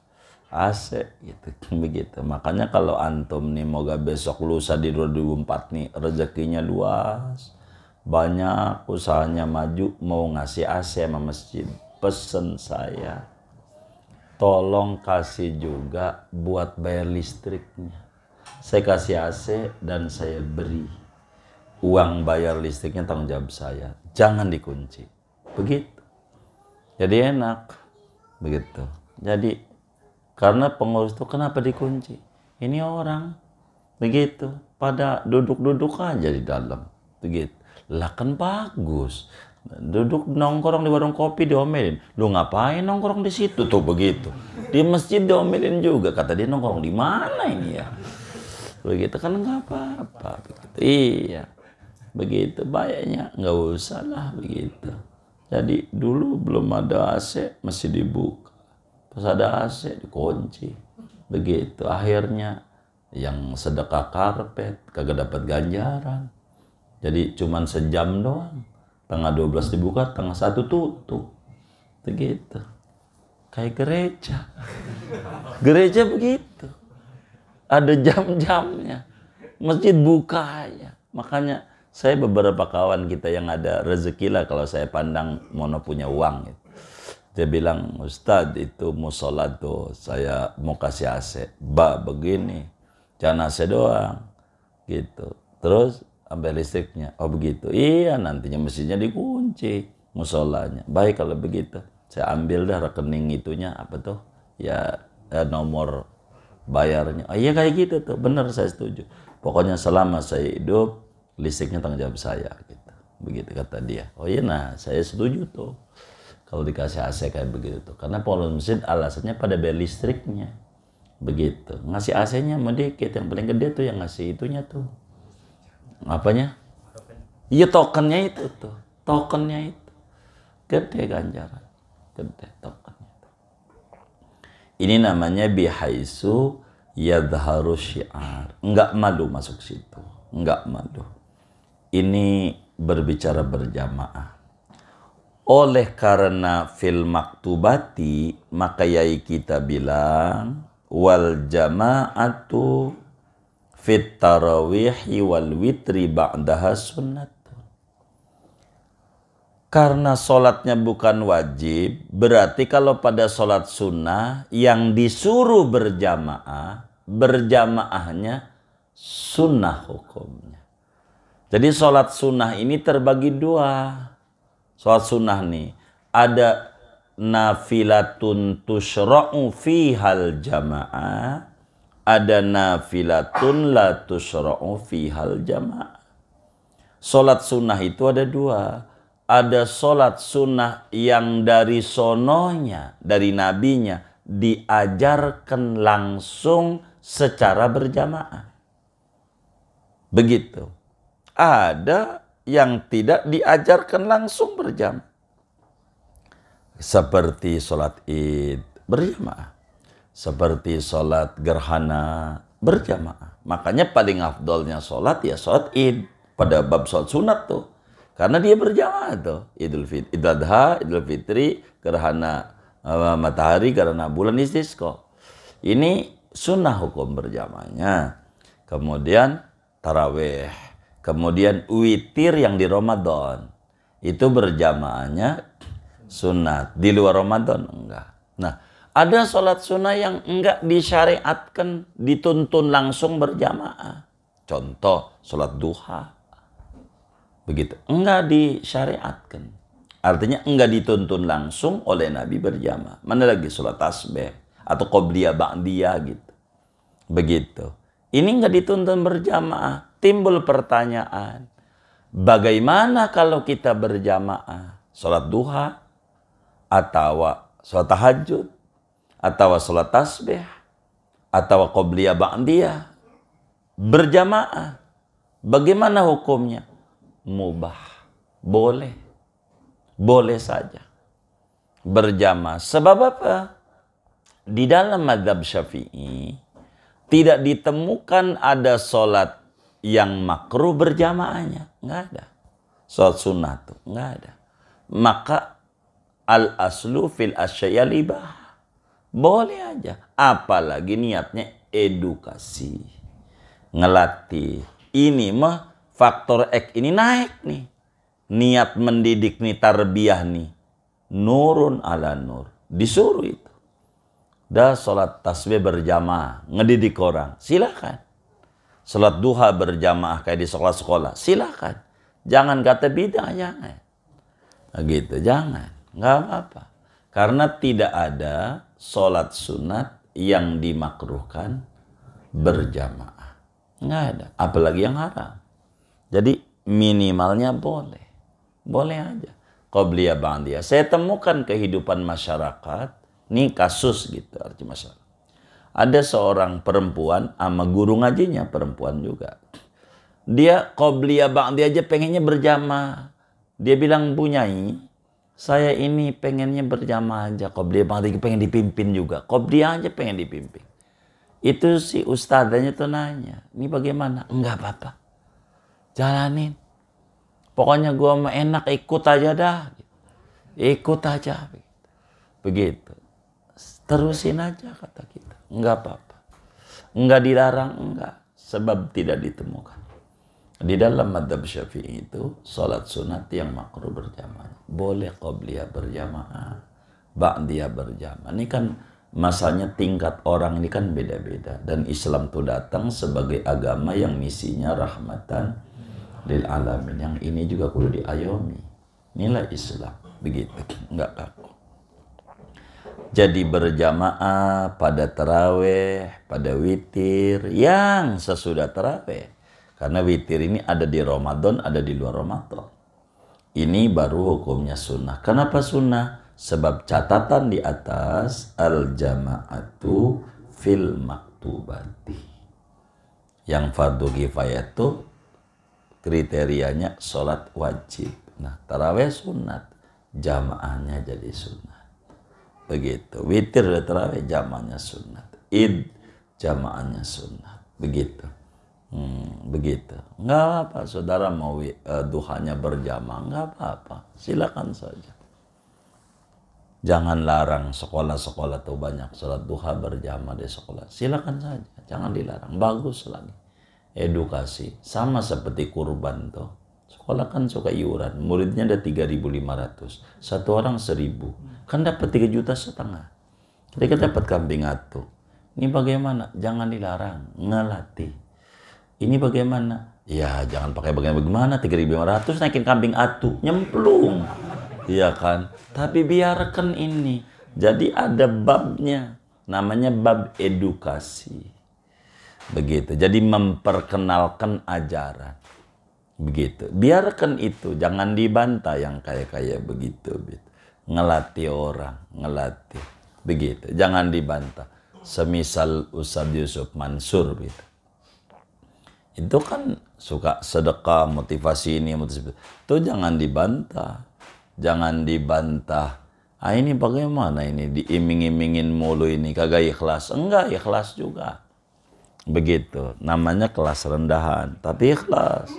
AC gitu. Begitu. Makanya kalau antum nih moga besok lusa di 2004 nih rezekinya luas. Banyak usahanya maju mau ngasih AC sama masjid. Pesen saya. Tolong kasih juga buat bayar listriknya. Saya kasih AC dan saya beri uang bayar listriknya tanggung jawab saya. Jangan dikunci. Begitu. Jadi enak. Begitu. Jadi karena pengurus itu kenapa dikunci? Ini orang. Begitu. Pada duduk-duduk aja di dalam. Begitu. Lah kan bagus. Duduk nongkrong di warung kopi diomelin. Lu ngapain nongkrong di situ tuh begitu. Di masjid diomelin juga. Kata dia nongkrong di mana ini ya? Begitu kan nggak apa-apa. Iya. Begitu bayarnya nggak usah lah begitu. Jadi dulu belum ada AC masih dibuka. Pas ada AC dikunci. Begitu akhirnya yang sedekah karpet kagak dapat ganjaran. Jadi cuman sejam doang. Tengah 12 dibuka, tengah 1 tutup. Begitu. Kayak gereja. Gereja begitu. Ada jam-jamnya. Masjid buka aja. Makanya saya beberapa kawan kita yang ada rezeki lah kalau saya pandang mono punya uang. Gitu. Dia bilang, Ustadz itu mau sholat tuh, saya mau kasih AC. Begini, jangan AC doang. Gitu. Terus ambil listriknya. Oh begitu. Iya nantinya masjidnya dikunci. Musolanya. Baik kalau begitu. Saya ambil dah rekening itunya. Apa tuh? Ya nomor bayarnya. Oh iya kayak gitu tuh. Bener saya setuju. Pokoknya selama saya hidup, listriknya tanggung jawab saya. Gitu. Begitu kata dia. Oh iya nah saya setuju tuh. Kalau dikasih AC kayak begitu tuh. Karena pengurus masjid alasannya pada bayar listriknya. Begitu. Ngasih AC-nya mau dikit. Yang paling gede tuh yang ngasih itunya tuh. Apanya? Iya tokennya itu tuh. Tokennya itu. Gede ganjaran. Gede tokennya itu. Ini namanya bihaisu yadharu syiar. Enggak malu masuk situ. Enggak malu. Ini berbicara berjamaah. Oleh karena fil maktubati, maka yai kita bilang wal jama'atu fit tarawihi wal witri ba'daha sunnat. Karena sholatnya bukan wajib, berarti kalau pada sholat sunnah yang disuruh berjamaah, berjamaahnya sunnah hukumnya. Jadi sholat sunnah ini terbagi dua. Sholat sunnah nih, ada nafilatun tushra'u fihal jamaah, ada nafilatun la tushra'u fihal jamaah. Sholat sunnah itu ada dua. Ada sholat sunnah yang dari sononya, dari nabinya, diajarkan langsung secara berjamaah. Begitu. Ada yang tidak diajarkan langsung berjamaah. Seperti sholat id berjamaah. Seperti sholat gerhana berjamaah. Makanya paling afdolnya sholat ya sholat id. Pada bab sholat sunat tuh. Karena dia berjamaah tuh. Idul Adha, Idul Fitri, gerhana matahari, gerhana bulan istisqa. Ini sunnah hukum berjamaahnya. Kemudian tarawih. Kemudian witir yang di Ramadan. Itu berjamaahnya sunat. Di luar Ramadan enggak. Nah, ada sholat sunnah yang enggak disyariatkan, dituntun langsung berjamaah. Contoh, sholat duha. Begitu. Enggak disyariatkan. Artinya enggak dituntun langsung oleh Nabi berjamaah. Mana lagi sholat tasbih atau qobliyah ba'diyah gitu. Begitu. Ini enggak dituntun berjamaah. Timbul pertanyaan. Bagaimana kalau kita berjamaah? Sholat duha atau sholat tahajud atau sholat tasbih atau qobliyah ba'diyah berjamaah. Bagaimana hukumnya? Mubah. Boleh. Boleh saja. berjamaah. Sebab apa? Di dalam mazhab Syafi'i tidak ditemukan ada sholat yang makruh berjamaahnya. Nggak ada. Sholat sunnah tuh nggak ada. Maka al-aslu fil asyaya libah. Boleh aja. Apalagi niatnya edukasi. Ngelatih. Ini mah faktor X ini naik nih. Niat mendidik nih, tarbiyah nih. Nurun ala nur. Disuruh itu. Dah sholat tasbih berjamaah. Ngedidik orang. Silakan. Sholat duha berjamaah kayak di sekolah-sekolah. Silakan. Jangan kata bid'ah, jangan. Nah, gitu, jangan. Nggak apa-apa. Karena tidak ada sholat sunat yang dimakruhkan berjamaah. Nggak ada. Apalagi yang haram. Jadi minimalnya boleh. Boleh aja. Qobliyah ba'diyah. Saya temukan kehidupan masyarakat. Ini kasus gitu arti masyarakat. Ada seorang perempuan sama guru ngajinya perempuan juga. Dia qobliyah ba'diyah aja pengennya berjamaah. Dia bilang, Bu Nyai, saya ini pengennya berjamaah aja. Qobliyah ba'diyah pengen dipimpin juga. Qobliyah aja pengen dipimpin. Itu si ustadzanya tuh nanya, ini bagaimana? Enggak apa-apa. Jalanin. Pokoknya gua mah enak, ikut aja dah. Ikut aja. Begitu. Terusin aja kata kita. Enggak apa-apa. Enggak dilarang, enggak. Sebab tidak ditemukan. Di dalam mazhab Syafi'i itu, sholat sunat yang makruh berjamaah. Boleh qobliyah berjamaah. Ba'diyah berjamaah. Ini kan masanya tingkat orang ini kan beda-beda. Dan Islam itu datang sebagai agama yang misinya rahmatan lil alamin. Yang ini juga perlu diayomi. Inilah Islam. Begitu. Enggak kaku. Jadi berjamaah pada taraweh, pada witir yang sesudah taraweh. Karena witir ini ada di Ramadan, ada di luar Ramadan. Ini baru hukumnya sunnah. Kenapa sunnah? Sebab catatan di atas al-jama'atu fil maktubati. Yang fardu kifayah itu kriterianya sholat wajib. Nah, taraweh sunat, jamaahnya jadi sunat. Begitu. Witir dan taraweh jamaahnya sunat. Id jamaahnya sunat. Begitu. Begitu. Nggak apa-apa. Saudara mau duhanya berjamaah, nggak apa-apa. Silakan saja. Jangan larang sekolah-sekolah tuh banyak sholat duha berjamaah di sekolah. Silakan saja. Jangan dilarang. Bagus lagi. Edukasi. Sama seperti kurban tuh. Sekolah kan suka iuran. Muridnya ada 3.500. Satu orang 1.000. Kan dapat 3,5 juta. Kita dapat kambing atu. Ini bagaimana? Jangan dilarang. Ngelatih. Ini bagaimana? Ya jangan pakai bagaimana. 3.500 naikin kambing atu. Nyemplung. Iya kan? Tapi biarkan ini. Jadi ada babnya. Namanya bab edukasi. Begitu. Jadi memperkenalkan ajaran. Begitu. Biarkan itu. Jangan dibantah yang kayak begitu. Ngelatih orang. Ngelatih. Begitu. Jangan dibantah. Semisal Ustadz Yusuf Mansur. Gitu. Itu kan suka sedekah, motivasi ini, motivasi itu. Itu jangan dibantah. Jangan dibantah. Ah ini bagaimana ini diiming-imingin mulu ini kagak ikhlas. Enggak, ikhlas juga. Begitu. Namanya kelas rendahan, tapi ikhlas.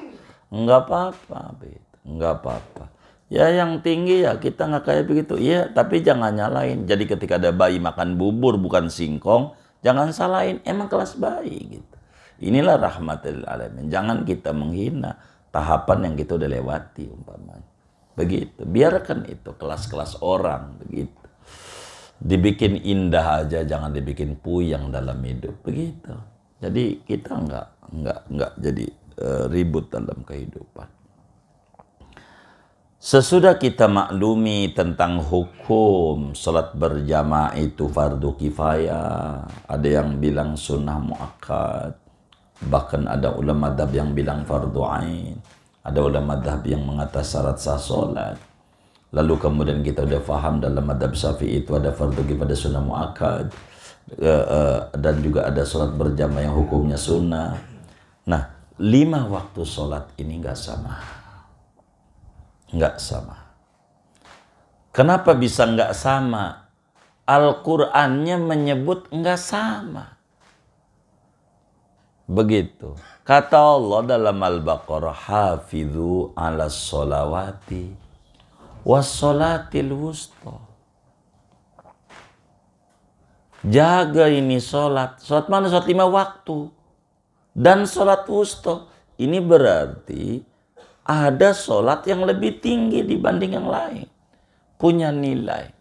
Enggak apa-apa, enggak apa-apa. Ya yang tinggi ya kita nggak kayak begitu. Iya, tapi jangan nyalain. Jadi ketika ada bayi makan bubur bukan singkong, jangan salahin. Emang kelas bayi gitu. Inilah rahmatul alamin. Jangan kita menghina tahapan yang kita udah lewati umpamanya. Begitu. Biarkan itu kelas-kelas orang begitu. Dibikin indah aja, jangan dibikin puyeng dalam hidup. Begitu. Jadi kita enggak jadi ribut dalam kehidupan. Sesudah kita maklumi tentang hukum salat berjamaah itu fardu kifayah, ada yang bilang sunnah muakkad, bahkan ada ulama madhab yang bilang fardu ain, ada ulama madhab yang mengatas syarat sah salat. Lalu kemudian kita udah faham dalam madhab Syafi'i itu ada fardu kifayah, sunnah muakkad, dan juga ada salat berjamaah yang hukumnya sunnah. Nah, 5 waktu salat ini enggak sama. Enggak sama. Kenapa bisa nggak sama? Al-Qur'annya menyebut nggak sama. Begitu. Kata Allah dalam Al-Baqarah, hafidhu ala sholawati wassolatil wusta. Jaga ini sholat. Sholat mana? Sholat 5 waktu. Dan sholat wusta. Ini berarti ada sholat yang lebih tinggi dibanding yang lain. Punya nilai.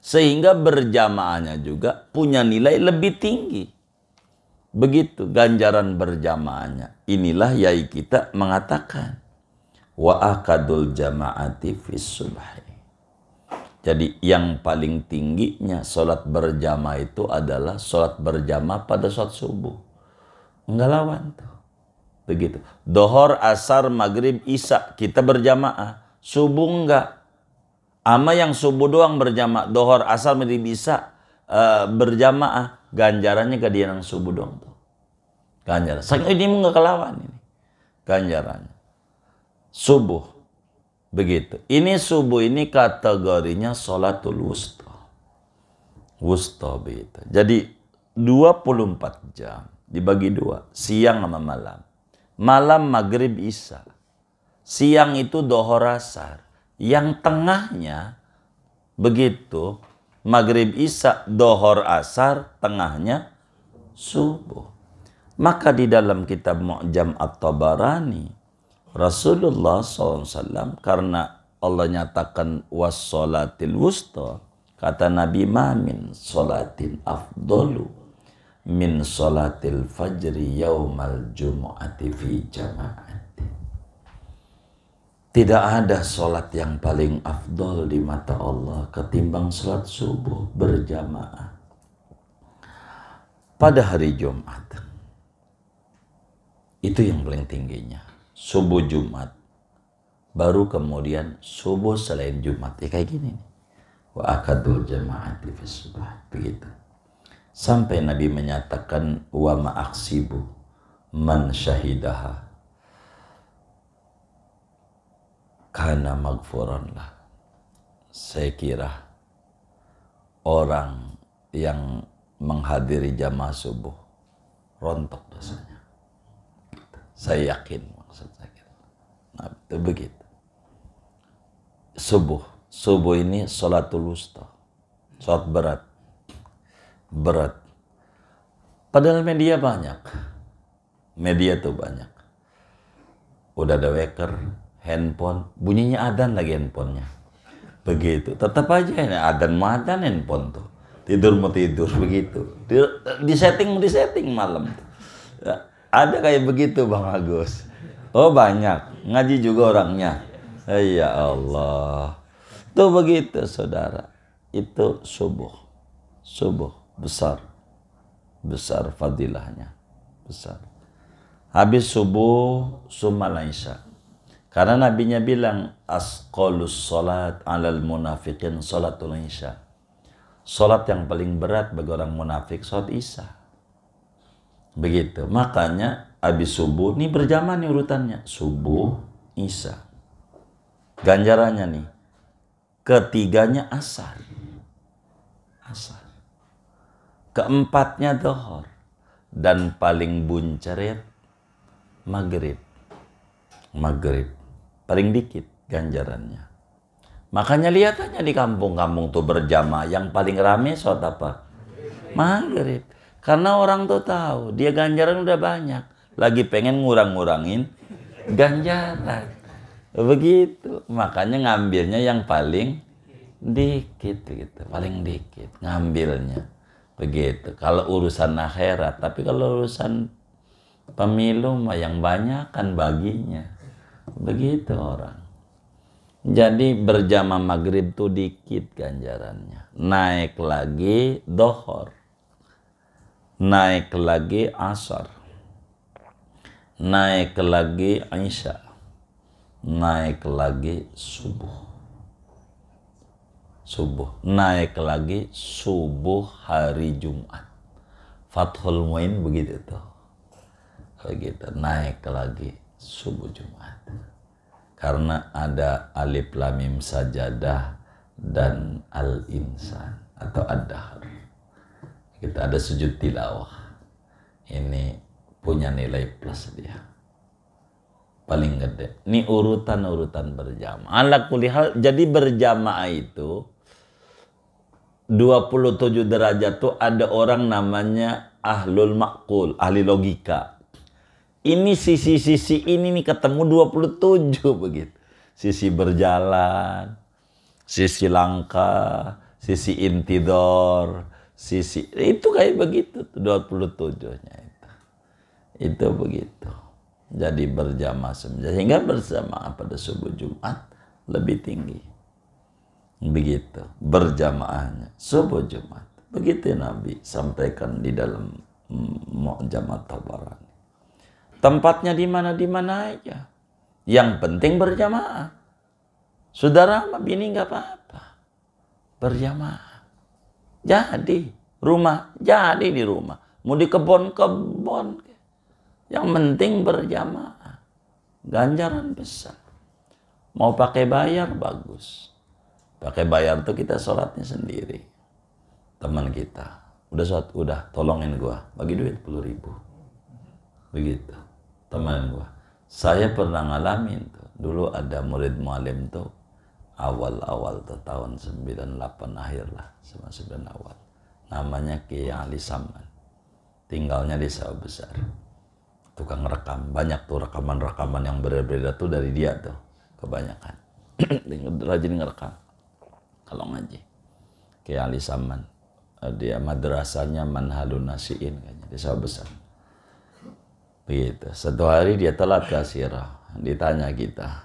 Sehingga berjamaahnya juga punya nilai lebih tinggi. Begitu ganjaran berjamaahnya. Inilah yai kita mengatakan. Wa akadul jama'ati fis subhi. Jadi yang paling tingginya sholat berjamaah itu adalah sholat berjamaah pada sholat subuh. Enggak lawan tuh. Begitu. Dohor, asar, maghrib, isya kita berjamaah. Subuh enggak. Ama yang subuh doang berjamaah. Dohor, asar, maghrib, isya berjamaah. Ganjarannya ke dia yang subuh doang tuh. Ganjaran. Saking ini enggak kelawan ini. Ganjarannya. Subuh. Begitu. Ini subuh ini kategorinya sholatul wusta. Wusta begitu. Jadi 24 jam dibagi 2. Siang sama malam. Malam maghrib isya. Siang itu dohor asar. Yang tengahnya begitu. Maghrib isya, dohor asar, tengahnya subuh. Maka di dalam kitab Mu'jam At-Tabarani Rasulullah SAW karena Allah nyatakan wassolatil wusta, kata Nabi, ma min solatin afdolu min solatil fajri yaumal jumu'ati fi jama'ati. Tidak ada solat yang paling afdol di mata Allah ketimbang solat subuh berjamaah pada hari Jumat. Itu yang paling tingginya. Subuh Jumat, baru kemudian subuh selain Jumat. Kayak gini nih. Wa akadul jama'ati fi subh. Begitu. Sampai Nabi menyatakan wa ma'aksibu man syahidaha kana maghfuran lah. Saya kira orang yang menghadiri jamaah subuh rontok dosanya. Saya yakin. Nah, itu begitu. Subuh ini sholatul wusta. Sholat berat. Berat. Padahal media banyak. Media tuh banyak. Udah ada weker, handphone, bunyinya adzan lagi handphonenya. Begitu. Tetap aja ini adzan mau adzan handphone tuh. Tidur mau tidur begitu. Di setting malam tuh. Ya, ada kayak begitu Bang Agus. Oh banyak, ngaji juga orangnya. Ya Allah. Tuh begitu saudara. Itu subuh. Subuh besar. Besar fadilahnya. Besar. Habis subuh, summal isya. Karena nabinya bilang, asqalus salat alal munafiqin salatul isya. Salat yang paling berat bagi orang munafik, salat isya. Begitu. Makanya habis subuh, ini berjamaah nih urutannya. Subuh, isya. Ganjarannya nih. Ketiganya asar. Asar. Keempatnya dohor. Dan paling buncaret, maghrib. Maghrib. Paling dikit ganjarannya. Makanya lihat aja di kampung-kampung tuh berjamaah. Yang paling rame sholat apa? Maghrib. Karena orang tuh tahu, dia ganjaran udah banyak. Lagi pengen ngurang-ngurangin ganjaran. Begitu. Makanya ngambilnya yang paling dikit gitu. Paling dikit ngambilnya. Begitu. Kalau urusan akhirat. Tapi kalau urusan pemilu mah yang banyak kan baginya. Begitu orang. Jadi berjamaah maghrib tuh dikit ganjarannya. Naik lagi dohor. Naik lagi asar. Naik lagi isya. Naik lagi subuh. Subuh. Naik lagi subuh hari Jumat. Fathul Muin begitu tuh. Begitu. Naik lagi subuh Jumat. Karena ada alif lam mim sajadah dan al-insan atau ad-dahr. Kita ada sujud tilawah. Ini punya nilai plus dia. Paling gede. Ini urutan-urutan berjamaah. Ala kulli hal, jadi berjamaah itu 27 derajat tuh ada orang namanya ahlul maqul, ahli logika. Ini sisi-sisi ini nih ketemu 27 begitu. Sisi berjalan, sisi langkah, sisi intidor, sisi itu kayak begitu 27-nya itu. Itu begitu. Jadi berjamaah sehingga berjamaah pada subuh Jumat lebih tinggi. Begitu berjamaahnya subuh Jumat. Begitu Nabi sampaikan di dalam Mu'jam at-Tabarani. Tempatnya di mana aja. Yang penting berjamaah. Saudara sama bini nggak apa-apa. Berjamaah. Jadi rumah, jadi di rumah. Mau di kebon. Yang penting berjamaah. Ganjaran besar. Mau pakai bayar bagus. Pakai bayar tuh kita sholatnya sendiri. Teman kita. Udah sholat, udah tolongin gua. Bagi duit 10.000. Begitu. Teman gua. Saya pernah ngalamin tuh. Dulu ada murid mualim tuh. Awal-awal tuh tahun 98 akhir lah. Sama 9 awal. Namanya Kiai Ali Saman. Tinggalnya di Sawah Besar. Tukang rekam. Banyak tuh rekaman-rekaman yang berbeda tuh dari dia tuh. Kebanyakan. Rajin ngerekam. Kalau ngaji. Kiai Ali Saman. Dia madrasahnya Manhalun Nasiin kayaknya. Di Sawah Besar. Begitu. Satu hari dia telat ke Asirah. Ditanya kita.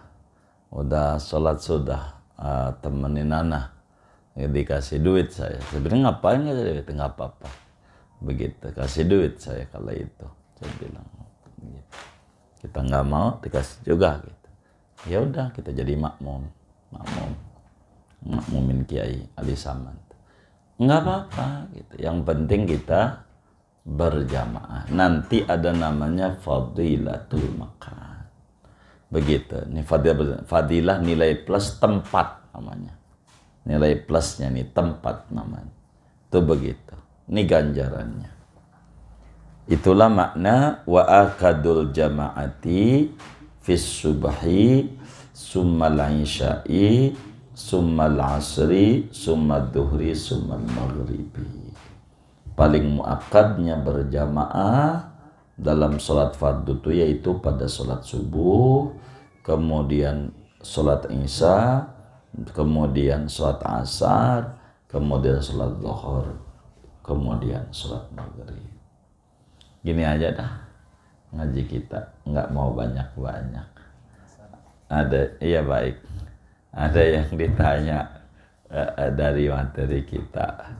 Udah sholat sudah. Temenin Nana. Dikasih duit saya. Sebenarnya ngapain ya? Nggak apa-apa. Begitu. Kasih duit saya kalau itu. Saya bilang. Kita nggak mau dikasih juga gitu. Ya udah kita jadi makmumin Kiai Ali Saman. Nggak apa-apa gitu. Yang penting kita berjamaah. Nanti ada namanya fadilatul makan. Begitu. Ini fadilah nilai plus tempat namanya. Nilai plusnya nih tempat namanya. Itu begitu. Ini ganjarannya. Itulah makna wa akadul jama'ati fis subhi summal isya'i summal asri summal duhri summal maghribi. Paling muakkadnya berjamaah dalam sholat fardu itu yaitu pada sholat subuh, kemudian sholat isya, kemudian sholat asar, kemudian sholat zuhur, kemudian sholat maghrib. Gini aja dah ngaji kita, nggak mau banyak-banyak. Ada, iya baik. Ada yang ditanya dari materi kita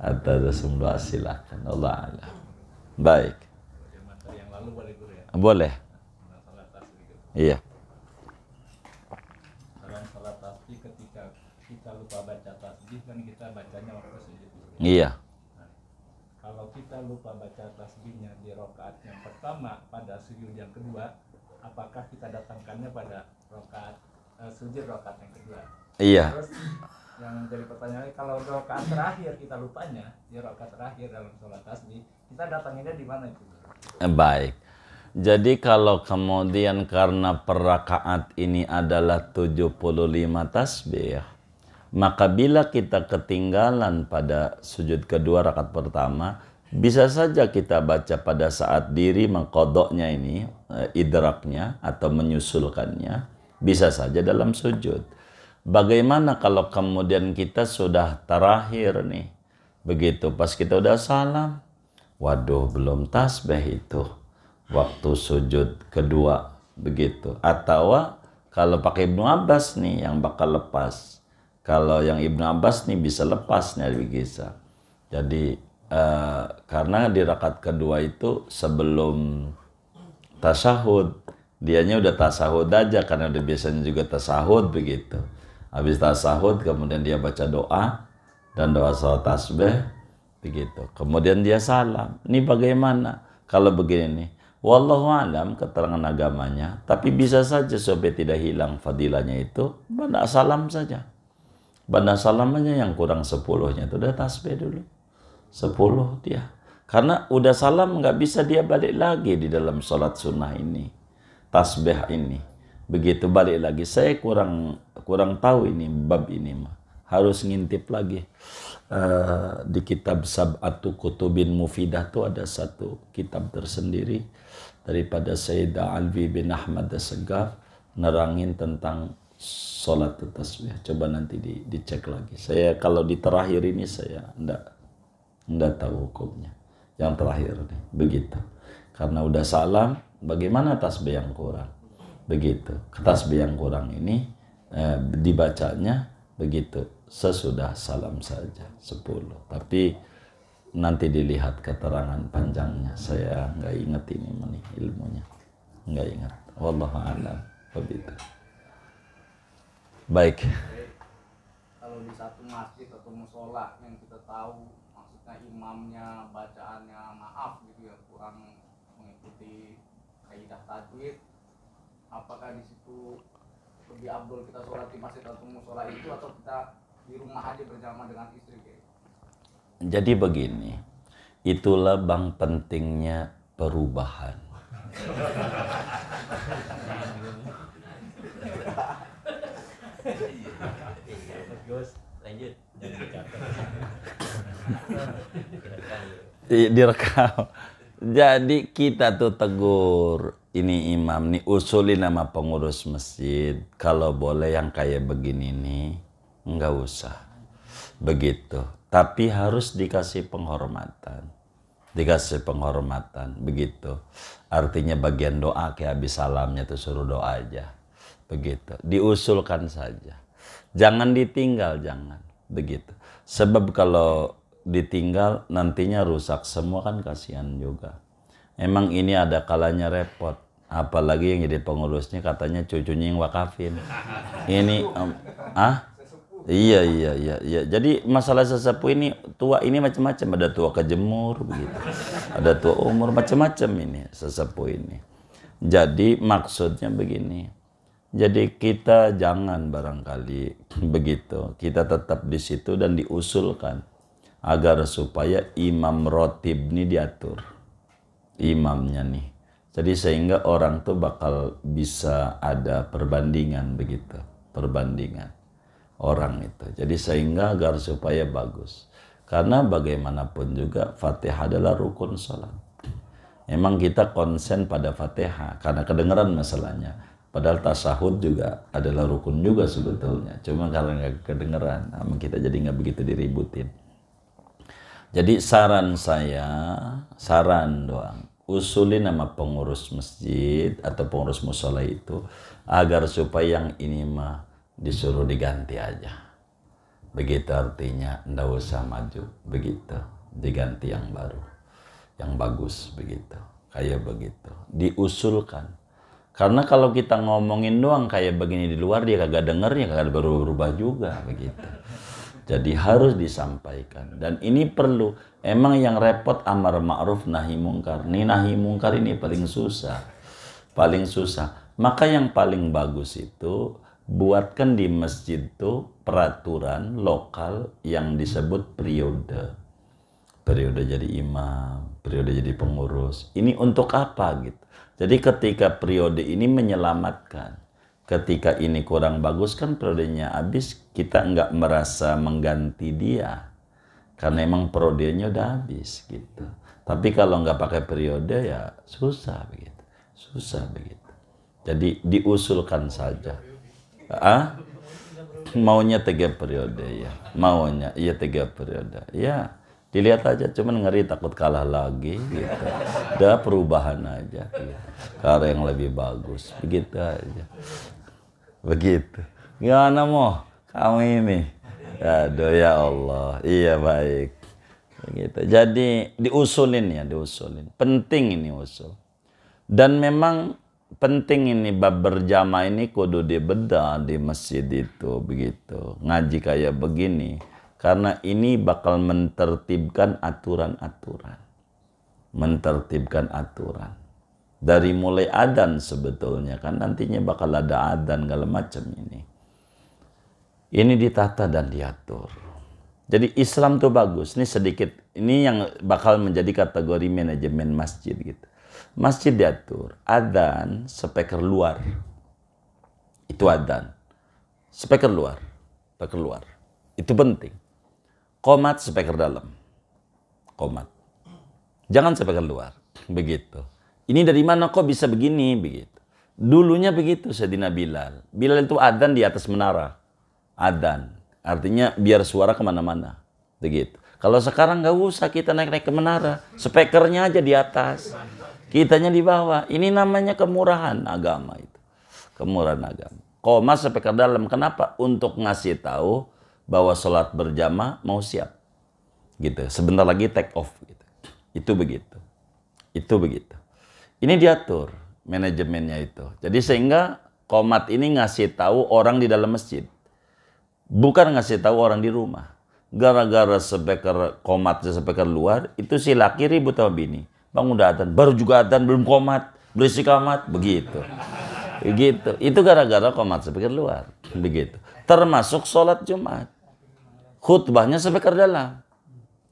atau semua silakan. Allah alam. Baik. Materi yang lalu boleh guru ya? Boleh. Iya. Dalam salat tasbih ketika kita lupa baca tasbih kan kita bacanya waktu sujud. Iya. Kalau kita lupa baca tasbihnya di rakaat yang pertama pada sujud yang kedua, apakah kita datangkannya pada rakaat sujud rakaat yang kedua? Iya. Terus yang jadi pertanyaan, kalau rakaat terakhir kita lupanya di rakaat terakhir dalam sholat tasbih, kita datanginnya di mana itu? Baik. Jadi kalau kemudian karena per rakaat ini adalah 75 tasbih, maka bila kita ketinggalan pada sujud kedua rakaat pertama, bisa saja kita baca pada saat diri mengkodoknya ini, idraknya atau menyusulkannya, bisa saja dalam sujud. Bagaimana kalau kemudian kita sudah terakhir nih, begitu pas kita udah salam, waduh belum tasbih itu, waktu sujud kedua, begitu. Atau kalau pakai Ibnu Abbas nih yang bakal lepas. Kalau yang Ibnu Abbas nih bisa lepas nih bisa. Jadi karena di rakaat kedua itu sebelum tasyahud, dianya udah tasyahud aja karena udah biasanya juga tasyahud begitu. Habis tasyahud kemudian dia baca doa dan doa salat tasbih begitu. Kemudian dia salam. Ini bagaimana? Kalau begini nih, wallahu alam keterangan agamanya, tapi bisa saja supaya tidak hilang fadilahnya itu, pada salam saja. Banda salam aja yang kurang 10-nya itu udah tasbih dulu. 10 dia. Karena udah salam nggak bisa dia balik lagi di dalam sholat sunnah ini. Tasbih ini. Begitu balik lagi. Saya kurang tahu ini bab ini mah. Harus ngintip lagi. Di kitab Sab'atu Kutubin Mufidah tuh ada satu kitab tersendiri daripada Sayyidah Alwi bin Ahmad As-Segaf nerangin tentang sholat tasbih. Coba nanti dicek lagi. Saya kalau di terakhir ini saya enggak tahu hukumnya. Yang terakhir nih, begitu. Karena udah salam, bagaimana tasbih yang kurang? Begitu. Tasbih yang kurang ini dibacanya begitu sesudah salam saja 10. Tapi nanti dilihat keterangan panjangnya. Saya nggak ingat ini ilmunya. Nggak ingat. Wallahu a'lam. Begitu. Baik. Kalau di satu masjid atau musola yang kita tahu maksudnya imamnya bacaannya maaf gitu ya, kurang mengikuti kaidah tajwid, apakah di situ lebih abdul kita sholat di masjid atau musola itu, atau kita di rumah aja berjamaah dengan istri kayak? Jadi begini, itulah bang pentingnya perubahan. Gus, lanjut. Direkam. Jadi kita tuh tegur ini imam nih, usulin nama pengurus masjid, kalau boleh yang kayak begini nih nggak usah begitu, tapi harus dikasih penghormatan, begitu. Artinya bagian doa kayak habis salamnya tuh suruh doa aja, begitu, diusulkan saja, jangan ditinggal, jangan begitu, sebab kalau ditinggal nantinya rusak semua kan, kasihan juga. Emang ini ada kalanya repot, apalagi yang jadi pengurusnya katanya cucunya yang wakafin. Ini iya. Jadi masalah sesepuh ini, tua ini macam-macam, ada tua kejemur begitu. Ada tua umur macam-macam ini sesepuh ini. Jadi maksudnya begini. Jadi kita jangan barangkali begitu. Kita tetap di situ dan diusulkan agar supaya imam rotib ini diatur, imamnya nih. Jadi sehingga orang tuh bakal bisa ada perbandingan begitu, perbandingan orang itu. Jadi sehingga agar supaya bagus. Karena bagaimanapun juga Fatihah adalah rukun salat. Emang kita konsen pada Fatihah karena kedengaran masalahnya. Padahal tasahud juga adalah rukun juga sebetulnya. Cuma karena nggak kedengaran, kita jadi nggak begitu diributin. Jadi saran doang, usulin nama pengurus masjid atau pengurus musola itu agar supaya yang ini mah disuruh diganti aja. Begitu, artinya ndak usah maju, begitu, diganti yang baru, yang bagus, begitu, kayak begitu, diusulkan. Karena kalau kita ngomongin doang kayak begini di luar, dia kagak dengernya, kagak berubah juga, begitu. Jadi harus disampaikan, dan ini perlu. Emang yang repot amar ma'ruf nahi mungkar. Nih nahi mungkar ini paling susah. Maka yang paling bagus itu buatkan di masjid tuh peraturan lokal yang disebut periode. Periode jadi imam, periode jadi pengurus. Ini untuk apa gitu. Jadi ketika periode ini menyelamatkan. Ketika ini kurang bagus kan periodenya habis, kita nggak merasa mengganti dia. Karena emang periodenya udah habis gitu. Tapi kalau nggak pakai periode ya susah begitu. Jadi diusulkan saja. Maunya 3 periode ya. Maunya 3 periode. Ya, dilihat aja, cuman ngeri takut kalah lagi gitu. Udah perubahan aja gitu. Karena yang lebih bagus. Begitu aja. Begitu. Gimana mau kamu ini? Aduh ya Allah. Iya baik. Begitu. Jadi diusulin. Penting ini usul. Dan memang penting ini bab berjamaah ini kudu dibedah di masjid itu begitu. Ngaji kayak begini. Karena ini bakal mentertibkan aturan-aturan. Dari mulai adzan, sebetulnya kan nantinya bakal ada adzan segala macam ini. Ini ditata dan diatur. Jadi Islam tuh bagus. Ini sedikit, ini yang bakal menjadi kategori manajemen masjid gitu. Masjid diatur, adzan speaker luar. Itu adzan. Speaker luar. Speaker luar. Itu penting. Qomat speaker dalam. Qomat. Jangan speaker luar. Begitu. Ini dari mana kok bisa begini? Begitu. Dulunya begitu Sayyidina Bilal. Bilal itu adzan di atas menara. Adzan. Artinya biar suara kemana-mana. Begitu. Kalau sekarang nggak usah kita naik-naik ke menara. Speakernya aja di atas. Kitanya di bawah. Ini namanya kemurahan agama itu. Kemurahan agama. Qomat speaker dalam. Kenapa? Untuk ngasih tahu bahwa sholat berjamaah mau siap. Gitu. Sebentar lagi take off. Gitu. Itu begitu. Itu begitu. Ini diatur manajemennya itu. Jadi sehingga qomat ini ngasih tahu orang di dalam masjid. Bukan ngasih tahu orang di rumah. Gara-gara speaker qomat speaker luar, itu si laki ribut sama bini. Bang udah adzan, baru juga adzan belum qomat, berisik amat, begitu. Begitu. Itu gara-gara qomat speaker luar, begitu. Termasuk sholat Jumat. Khutbahnya speaker dalam.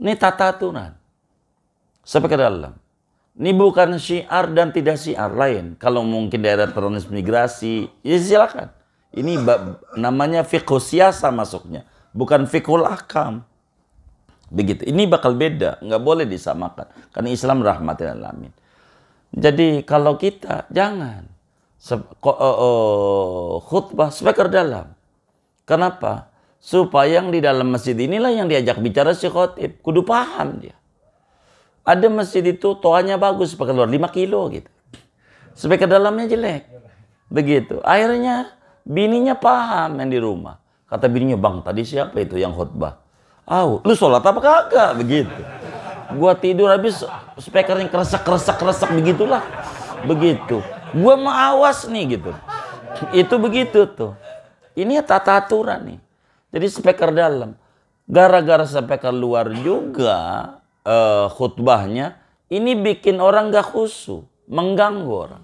Ini tata aturan. Speaker dalam. Ini bukan syiar dan tidak syiar lain. Kalau mungkin daerah transmigrasi, ya silakan. Ini namanya fiqh siasa masuknya, bukan fiqhul ahkam. Begitu. Ini bakal beda, nggak boleh disamakan. Karena Islam rahmatil alamin. Jadi kalau kita jangan khutbah speaker dalam. Kenapa? Supaya yang di dalam masjid inilah yang diajak bicara si khotib. Kudu paham dia. Ada masjid itu toanya bagus, speaker luar 5 kilo gitu. Speaker dalamnya jelek. Begitu. Akhirnya bininya paham yang di rumah. Kata bininya, bang tadi siapa itu yang khutbah? Lu sholat apa kagak? Begitu. Gua tidur habis speakernya keresak begitulah. Begitu. Gua mau awas nih gitu. Itu begitu tuh. Ini tata aturan nih. Jadi speaker dalam. Gara-gara speaker luar juga khutbahnya, ini bikin orang gak khusyuk, mengganggu orang.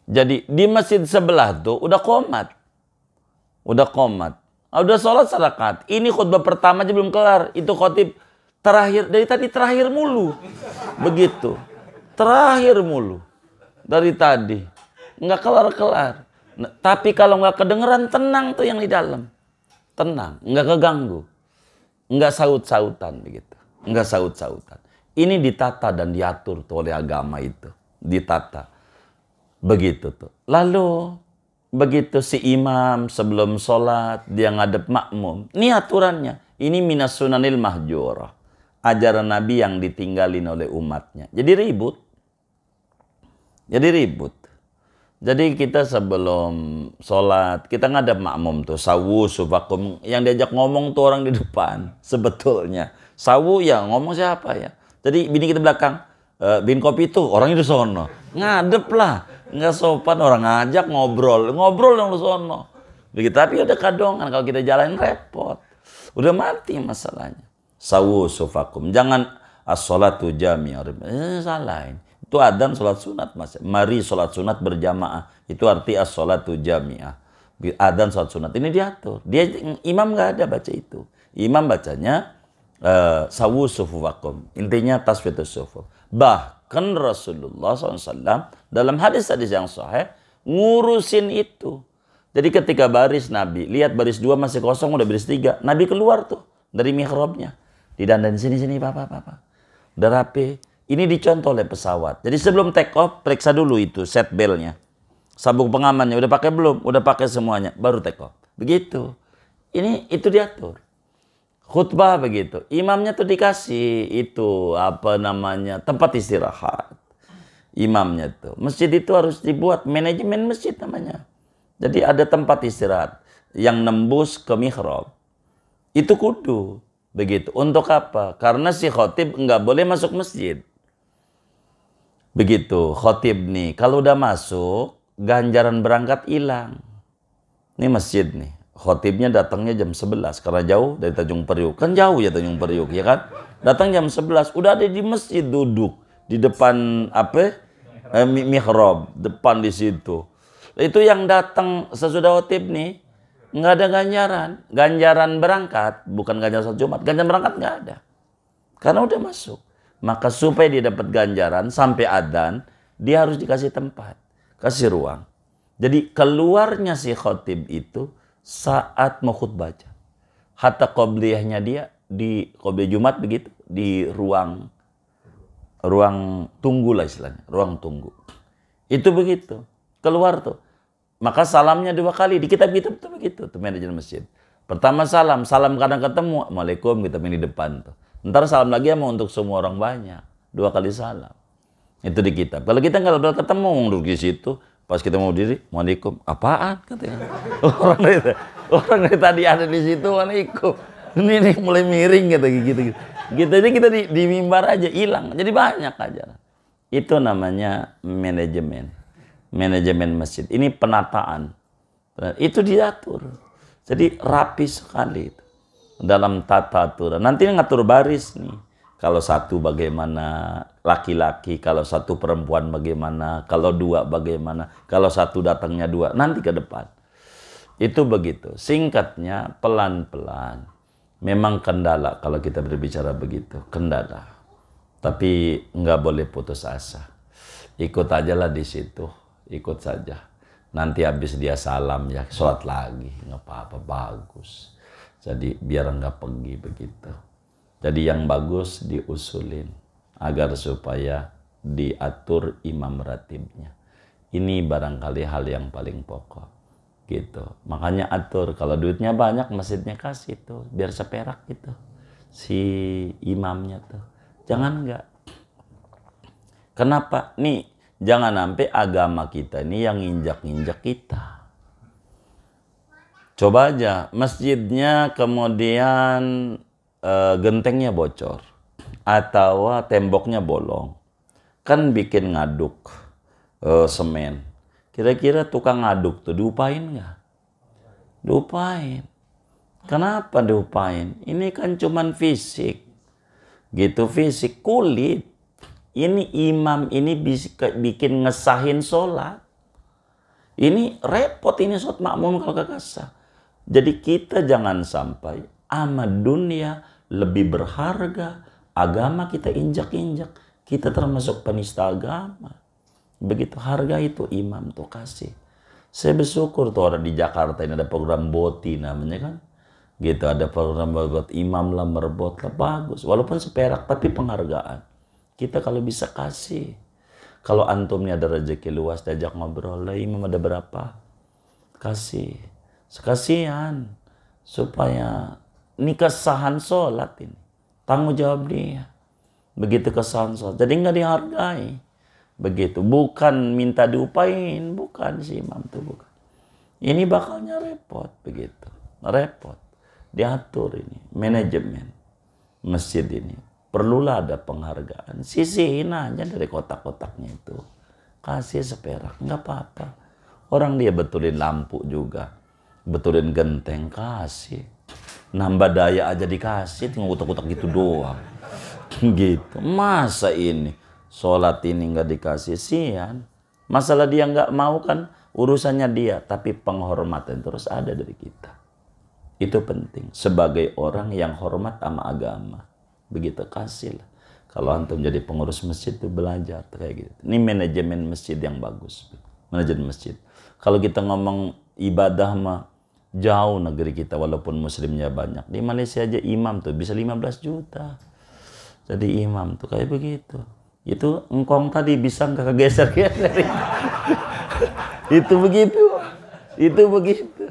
Jadi di masjid sebelah tuh udah qomat. Udah qomat. Udah sholat rakaat. Ini khutbah pertama aja belum kelar. Itu khotib terakhir. Dari tadi terakhir mulu. Begitu. Terakhir mulu. Dari tadi. Nggak kelar-kelar. Nah, tapi kalau nggak kedengeran, tenang tuh yang di dalam. Tenang. Nggak keganggu. Nggak saut-sautan begitu. Nggak saut-sautan. Ini ditata dan diatur tuh oleh agama itu. Ditata. Begitu tuh. Lalu begitu si imam sebelum sholat dia ngadep makmum. Ini aturannya. Ini minas sunanil mahjurah. Ajaran Nabi yang ditinggalin oleh umatnya. Jadi ribut. Jadi kita sebelum sholat kita ngadep makmum tuh. Sawu sufakum. Yang diajak ngomong tuh orang di depan. Sebetulnya. Sawu ya ngomong siapa ya. Jadi bini kita belakang. Bin kopi itu orangnya di sono. Ngadep lah. Nggak sopan orang ngajak ngobrol yang di sono. Begitu. Tapi udah kadongan kalau kita jalanin repot. Udah mati masalahnya. Sawu sufakum. Jangan as-sholatu jami'ah. Salah ini. Itu adzan sholat sunat mas. Mari sholat sunat berjamaah. Itu arti as-sholatu jami'ah. Adzan sholat sunat. Ini diatur. Dia imam nggak ada baca itu. Imam bacanya sawu sufufakum. Intinya tasfiyatus sufuf. Bahkan Rasulullah SAW dalam hadis-hadis yang sahih ngurusin itu. Jadi ketika baris Nabi, lihat baris 2 masih kosong, udah baris 3. Nabi keluar tuh dari mihrabnya. Didandan sini, Papa. Udah rapi. Ini dicontoh oleh pesawat. Jadi sebelum take off, periksa dulu itu set belnya. Sabuk pengamannya udah pakai belum? Udah pakai semuanya, baru take off. Begitu. Itu diatur. Khutbah begitu. Imamnya tuh dikasih itu tempat istirahat. Imamnya tuh. Masjid itu harus dibuat manajemen masjid namanya. Jadi ada tempat istirahat yang nembus ke mihrab. Itu kudu. Begitu. Untuk apa? Karena si khotib nggak boleh masuk masjid. Begitu. Khotib nih. Kalau udah masuk, ganjaran berangkat hilang. Ini masjid nih. Khotibnya datangnya jam 11 karena jauh dari Tanjung Priuk. Kan jauh ya Tanjung Priuk ya kan? Datang jam 11, udah ada di masjid duduk di depan mihrab, depan di situ. Itu yang datang sesudah khotib nih Nggak ada ganjaran. Ganjaran berangkat, bukan ganjaran sholat Jumat. Ganjaran berangkat nggak ada. Karena udah masuk. Maka supaya dia dapat ganjaran sampai adzan, dia harus dikasih tempat. Kasih ruang. Jadi keluarnya si khotib itu saat mau khutbah. Hatta qobliyahnya dia di qobliyah Jumat begitu. Di ruang tunggu lah istilahnya. Ruang tunggu. Itu begitu. Keluar tuh. Maka salamnya 2 kali. Di kitab-kitab itu begitu. Itu manajemen masjid. Pertama salam kadang ketemu. Waalaikum, kita di depan tuh. Ntar salam lagi mau untuk semua orang banyak. 2 kali salam. Itu di kitab. Kalau kita nggak berani ketemu, duduk di situ. Pas kita mau diri, Waalaikum. Apaan? Katanya. Orang dari tadi ada di situ, Waalaikum. Ini mulai miring gitu. Jadi kita di mimbar aja hilang. Jadi banyak aja. Itu namanya manajemen. Manajemen masjid. Ini penataan. Itu diatur. Jadi rapi sekali itu. Dalam tata aturan. Nanti ngatur baris nih. Kalau satu bagaimana laki-laki, kalau satu perempuan bagaimana, kalau 2 bagaimana, kalau satu datangnya 2, nanti ke depan. Itu begitu. Singkatnya pelan-pelan. Memang kendala kalau kita berbicara begitu. Kendala. Tapi nggak boleh putus asa. Ikut aja lah di situ. Ikut saja. Nanti habis dia salam ya sholat lagi. Nggak apa-apa, bagus. Jadi biar nggak pergi begitu. Jadi yang bagus diusulin agar supaya diatur imam ratibnya. Ini barangkali hal yang paling pokok. Gitu. Makanya atur kalau duitnya banyak masjidnya kasih tuh biar seperak gitu. Si imamnya tuh. Jangan enggak. Kenapa? Nih, jangan sampai agama kita ini yang injak-injak kita. Coba aja masjidnya kemudian gentengnya bocor atau temboknya bolong. Kan bikin ngaduk semen. Kira-kira tukang ngaduk tuh diupain nggak? Diupain. Kenapa diupain? Ini kan cuman fisik. Gitu fisik, kulit. Ini imam ini bikin ngesahin sholat. Ini repot ini sholat makmum kalau gak sah. Jadi kita jangan sampai amat dunia lebih berharga. Agama kita injak-injak. Kita termasuk penista agama. Begitu harga itu imam tuh kasih. Saya bersyukur tuh orang di Jakarta ini ada program BOTI namanya kan. Gitu ada program buat imam lah merbot lah bagus. Walaupun seperak tapi penghargaan. Kita kalau bisa kasih. Kalau antumnya ada rezeki luas diajak ngobrol lah imam ada berapa. Kasih. Sekasihan. Supaya ini kesahan sholat ini. Tanggung jawab dia. Begitu kesahan sholat. Jadi nggak dihargai. Begitu. Bukan minta diupain. Bukan si imam tuh bukan. Ini bakalnya repot. Begitu. Repot. Diatur ini. Manajemen. Masjid ini. Perlulah ada penghargaan. Sisihin aja dari kotak-kotaknya itu. Kasih seperak. Nggak apa-apa. Orang dia betulin lampu juga. Betulin genteng. Kasih. Nambah daya aja dikasih. Tinggal kotak-kotak gitu doang. Gitu. Masa ini. Sholat ini nggak dikasih. Sian. Masalah dia nggak mau kan. Urusannya dia. Tapi penghormatan terus ada dari kita. Itu penting. Sebagai orang yang hormat sama agama. Begitu kasih lah. Kalau antum jadi pengurus masjid itu belajar kayak gitu. Ini manajemen masjid yang bagus. Manajemen masjid. Kalau kita ngomong ibadah mah jauh negeri kita walaupun muslimnya banyak. Di Malaysia aja imam tuh bisa 15 juta. Jadi imam tuh kayak begitu. Itu engkong tadi bisa nggak kegeser-geser. Itu begitu. Itu begitu.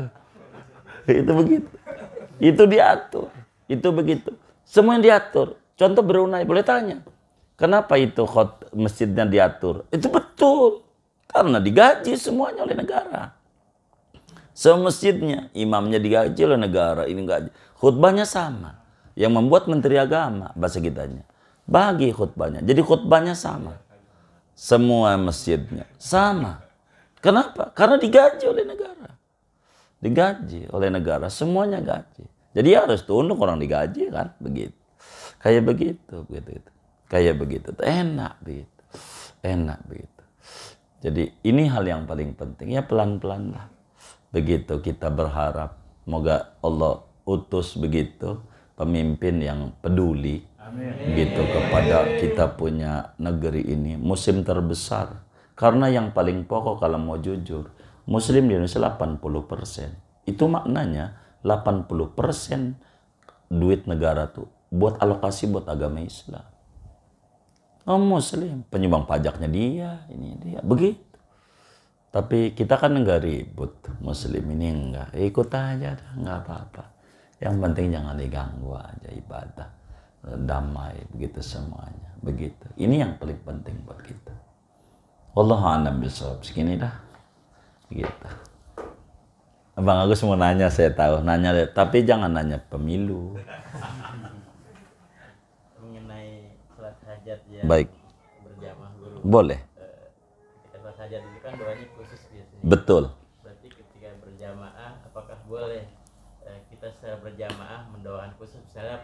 Itu begitu. Itu diatur. Itu begitu. Semua yang diatur. Contoh Brunei, boleh tanya. Kenapa itu masjidnya diatur? Itu betul. Karena digaji semuanya oleh negara. Semua masjidnya, imamnya digaji oleh negara. Ini gaji. Khutbahnya sama. Yang membuat Menteri Agama, bahasa kitanya. Bagi khutbahnya. Jadi khutbahnya sama. Semua masjidnya sama. Kenapa? Karena digaji oleh negara. Digaji oleh negara. Semuanya gaji. Jadi harus tunduk orang digaji kan, begitu. Kayak begitu, begitu. Kayak begitu, enak begitu. Enak begitu. Jadi ini hal yang paling penting, ya pelan-pelan lah. Begitu kita berharap Semoga Allah utus begitu pemimpin yang peduli gitu kepada kita punya negeri ini, muslim terbesar. Karena yang paling pokok kalau mau jujur, muslim di Indonesia 80%. Itu maknanya 80% duit negara tuh buat alokasi buat agama Islam. Oh, muslim, penyumbang pajaknya dia, ini dia, begitu. Tapi kita kan enggak ribut, muslim ini enggak, ikut aja dah, enggak apa-apa. Yang penting jangan diganggu aja ibadah, damai, begitu semuanya, begitu. Ini yang paling penting buat kita. Wallahu a'lam bishawab, segini dah, gitu. Abang Agus mau nanya, saya tahu, nanya deh, tapi jangan nanya pemilu. Mengenai sholat hajat yang Baik, berjamaah guru. boleh. Ketika sholat hajat itu kan doanya khusus biasanya. Betul. Berarti ketika berjamaah, apakah boleh kita secara berjamaah mendoakan khusus, misalnya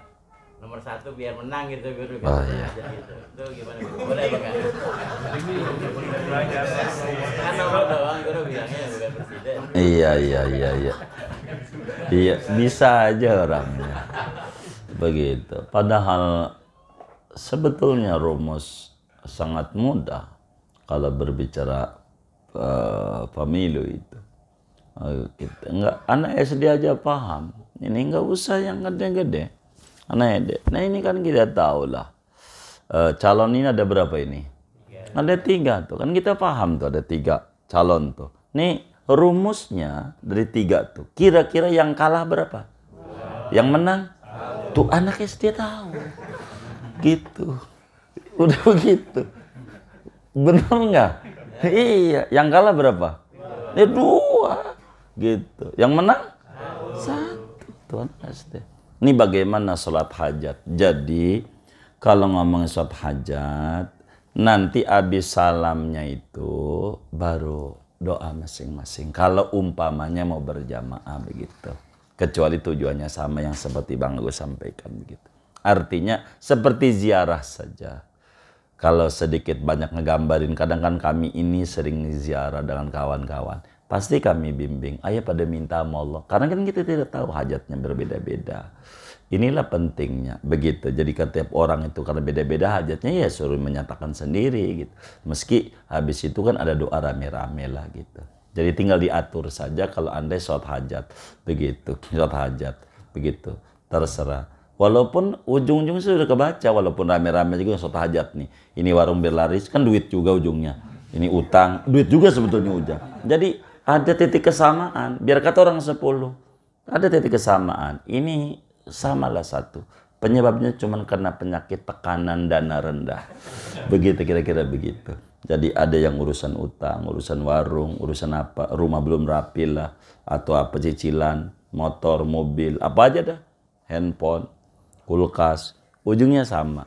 nomor 1 biar menang gitu guru? Oh, gitu, iya. hajat gitu. Itu gimana guru? Boleh apa enggak? Belajar Kan nomor doang guru bilangnya bukan presiden. Iya. Iya, bisa aja orangnya. Begitu. Padahal sebetulnya rumus sangat mudah kalau berbicara pemilu itu. Kita enggak, anak SD aja paham. Ini enggak usah yang gede-gede. Anak SD. Nah ini kan kita tahu lah. Calon ini ada berapa ini? Ada 3 tuh. Kan kita paham tuh ada 3 calon tuh. Nih rumusnya dari 3 tuh. Kira-kira yang kalah berapa? Yang menang? Tuh anak SD tahu. Gitu. Udah begitu. Bener nggak? Iya. Yang kalah berapa? Ya 2. Gitu. Yang menang? 1. Tuh anak SD. Ini bagaimana sholat hajat. Jadi kalau ngomongin sholat hajat, nanti habis salamnya itu baru doa masing-masing. Kalau umpamanya mau berjamaah begitu. Kecuali tujuannya sama yang seperti Bang Agus sampaikan begitu. Artinya seperti ziarah saja. Kalau sedikit banyak ngegambarin, kadang kan kami ini sering ziarah dengan kawan-kawan. Pasti kami bimbing, ayo pada minta sama Allah. Karena kan kita tidak tahu hajatnya berbeda-beda. Inilah pentingnya, begitu. Jadi setiap orang itu karena beda-beda hajatnya ya suruh menyatakan sendiri gitu. Meski habis itu kan ada doa rame-rame lah gitu. Jadi tinggal diatur saja kalau andai sholat hajat, begitu. Sholat hajat, begitu. Terserah. Walaupun ujung-ujungnya sudah kebaca, walaupun rame-rame juga sholat hajat nih. Ini warung berlaris, kan duit juga ujungnya. Ini utang, duit juga sebetulnya ujung. Jadi ada titik kesamaan, biar kata orang 10. Ada titik kesamaan, ini samalah satu. Penyebabnya cuma karena penyakit tekanan dana rendah. Begitu kira-kira begitu. Jadi ada yang urusan utang, urusan warung, urusan apa, rumah belum rapi lah. Atau apa cicilan, motor, mobil, apa aja dah. Handphone, kulkas, ujungnya sama.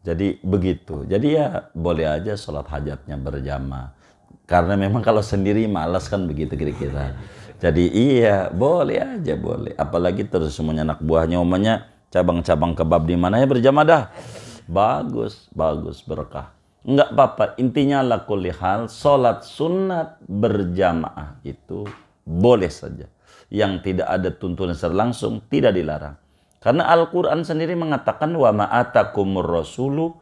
Jadi begitu. Jadi ya boleh aja sholat hajatnya berjamaah. Karena memang kalau sendiri malas kan begitu kira-kira. Jadi iya boleh aja boleh. Apalagi terus semuanya anak buahnya umumnya cabang-cabang kebab di mana ya berjamaah dah. Bagus, bagus berkah. Enggak apa-apa. Intinya ala kulli hal sholat sunat berjamaah itu boleh saja. Yang tidak ada tuntunan secara langsung tidak dilarang. Karena Al-Quran sendiri mengatakan wa ma'atakumur rasulu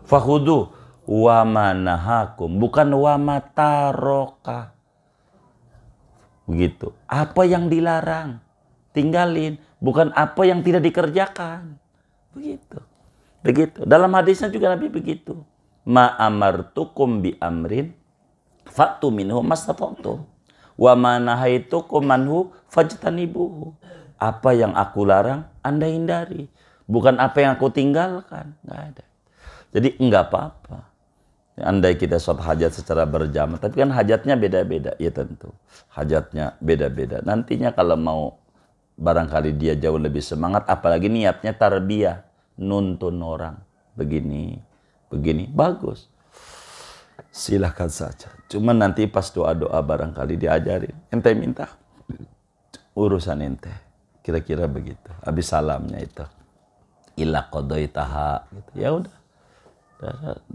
fahudu wa manahakum, bukan wa mataroka. Begitu. Apa yang dilarang tinggalin, bukan apa yang tidak dikerjakan. Begitu. Begitu. Dalam hadisnya juga Nabi begitu. Ma amartukum bi amrin fa'tu minhu mastata'tum wa ma nahaitukum manhu fajtanibuhu. Apa yang aku larang, Anda hindari. Bukan apa yang aku tinggalkan. Nggak ada. Jadi enggak apa-apa. Andai kita sholat hajat secara berjamaah, tapi kan hajatnya beda-beda, ya tentu. Hajatnya beda-beda. Nantinya kalau mau barangkali dia jauh lebih semangat, apalagi niatnya tarbiyah, nuntun orang. Begini, begini, bagus. Silahkan saja. Cuman nanti pas doa-doa barangkali diajarin. Ente minta, urusan ente. Kira-kira begitu. Habis salamnya itu. Ila qadoitaha. Gitu. Ya udah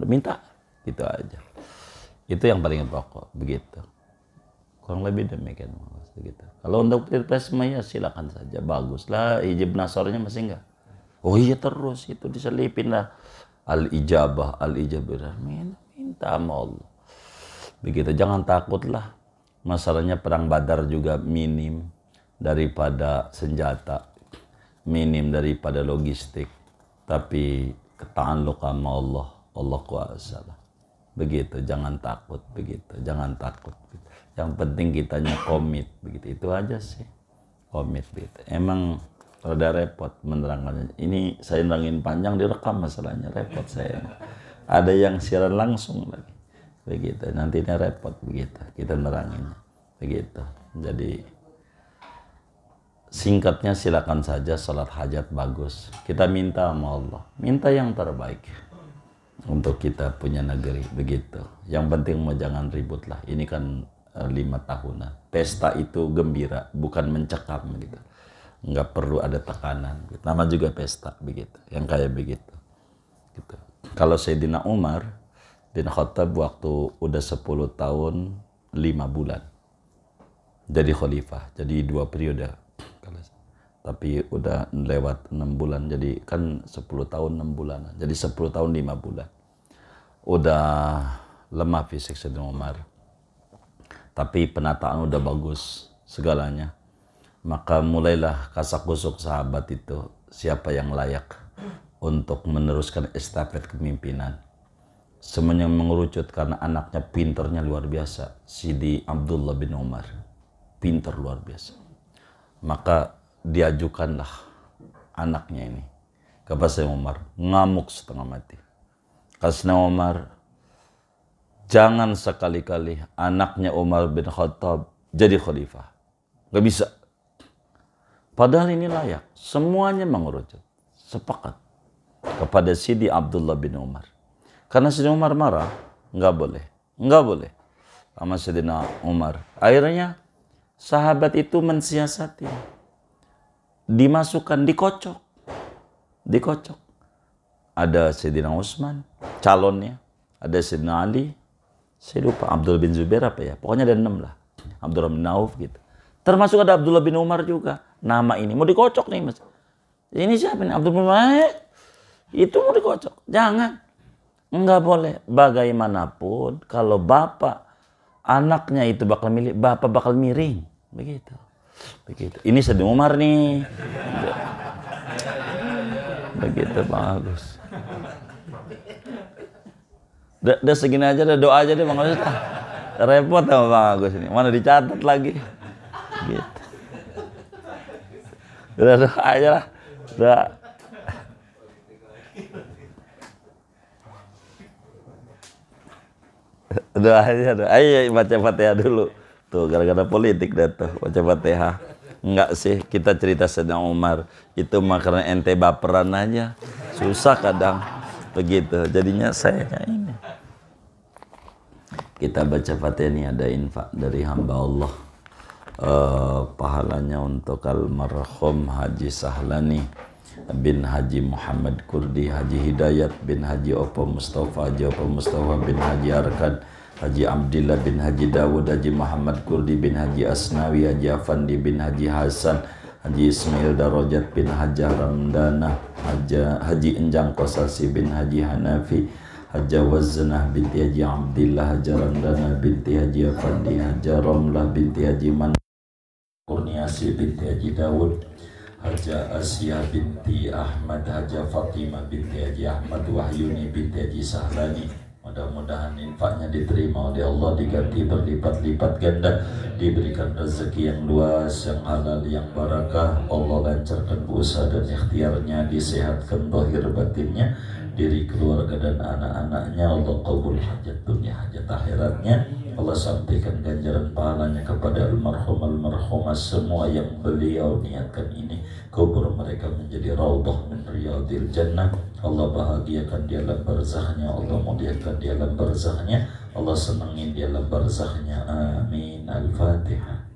minta. Gitu aja. Itu yang paling pokok. Begitu. Kurang lebih demikian gitu. Kalau untuk pilpres mah ya silakan saja, bagus lah. Ijib nasornya masih enggak? Oh iya terus itu diselipin lah al-ijabah, minta sama Allah. Begitu, jangan takut lah. Masalahnya perang Badar juga minim daripada senjata, minim daripada logistik, tapi ta'alluq sama Allah, Allah kuasa lah. Begitu, jangan takut, begitu, jangan takut. Yang penting kitanya komit, begitu, itu aja sih, komit gitu. Emang rada repot menerangkannya. Ini saya nerangin panjang, direkam masalahnya, repot saya. Ada yang siaran langsung lagi, begitu. Nanti ini repot begitu, kita nerangin, begitu. Jadi singkatnya silakan saja sholat hajat bagus. Kita minta sama Allah, minta yang terbaik untuk kita punya negeri, begitu. Yang penting mau jangan ribut lah. Ini kan 5 tahunan. Pesta itu gembira, bukan mencekam gitu. Nggak perlu ada tekanan. Nama juga pesta begitu. Yang kayak begitu. Gitu. Kalau Sayyidina Umar bin Khattab waktu udah 10 tahun 5 bulan jadi khalifah, jadi 2 periode. Tapi udah lewat 6 bulan, jadi kan 10 tahun 6 bulan, jadi 10 tahun 5 bulan. Udah lemah fisik Sayyidina Umar, tapi penataan udah bagus segalanya. Maka mulailah kasak-kusuk sahabat itu, siapa yang layak untuk meneruskan estafet kepemimpinan. Semuanya mengerucut karena anaknya pinternya luar biasa, Sidi Abdullah bin Umar, pinter luar biasa. Maka diajukanlah anaknya ini kepada Sayyidina Umar, ngamuk setengah mati. Sayyidina Umar, jangan sekali-kali anaknya Umar bin Khattab jadi khalifah, gak bisa. Padahal ini layak, semuanya mengerucut, sepakat kepada Sidi Abdullah bin Umar. Karena Sayyidina Umar marah, nggak boleh sama Sayyidina Umar. Akhirnya sahabat itu mensiasati, dimasukkan, dikocok. Ada Sayyidina Utsman, calonnya, ada Sayyidina Ali, saya lupa Abdul bin Zubair apa ya, pokoknya ada 6 lah, Abdurrahman bin Auf gitu. Termasuk ada Abdullah bin Umar juga. Nama ini mau dikocok nih mas. Ini siapa nih? Abdul bin Umar. Itu mau dikocok. Jangan. Enggak boleh. Bagaimanapun kalau bapak anaknya itu bakal milih, bapak bakal miring. Begitu. Ini Sayyidina Umar nih. Begitu bagus. Udah segini aja, udah doa aja deh Bang Agus. Repot sama Bang Agus ini. Mana dicatat lagi. Gitu. Udah doa aja lah. Udah. Doa aja, doa. Ayo baca Fatihah dulu. Tuh gara-gara politik dah tuh baca Fatihah. Enggak sih, kita cerita Sayyidina Umar itu mah karena ente baperan aja. Susah kadang begitu. Jadinya saya ini. Kita baca Fatihah ini ada infak dari hamba Allah. Pahalanya untuk almarhum Haji Sahlani bin Haji Muhammad Kurdi, Haji Hidayat bin Haji Opo Mustafa, Haji Opo Mustafa bin Haji Arkan, Haji Abdillah bin Haji Dawud, Haji Muhammad Kurdi bin Haji Asnawi, Haji Afandi bin Haji Hasan, Haji Ismail Darajat bin Haji Ramdana, Haji Enjang Kosasi bin Haji Hanafi, Haji Waznah binti Haji Abdillah, Haji Ramdana binti Haji Afandi, Haji Ramlah binti Haji Man Kurniasi binti Haji Dawud, Haji Asia binti Ahmad, Haji Fatimah binti Haji Ahmad, Wahyuni binti Haji Sahlani. Mudah-mudahan infaknya diterima oleh Allah, diganti berlipat-lipat ganda, diberikan rezeki yang luas, yang halal, yang barakah. Allah lancarkan usaha dan ikhtiarnya, disehatkan zahir batinnya, diri keluarga dan anak-anaknya. Allah qabul hajat dunia, hajat akhiratnya. Allah sampaikan ganjaran pahalanya kepada almarhumah semua yang beliau niatkan ini. Kubur mereka menjadi raudhah min riyadil jannah. Allah bahagiakan dia dalam barzahnya, Allah muliakan dia dalam barzahnya, Allah senangin dia dalam barzahnya. Amin. Al-Fatihah.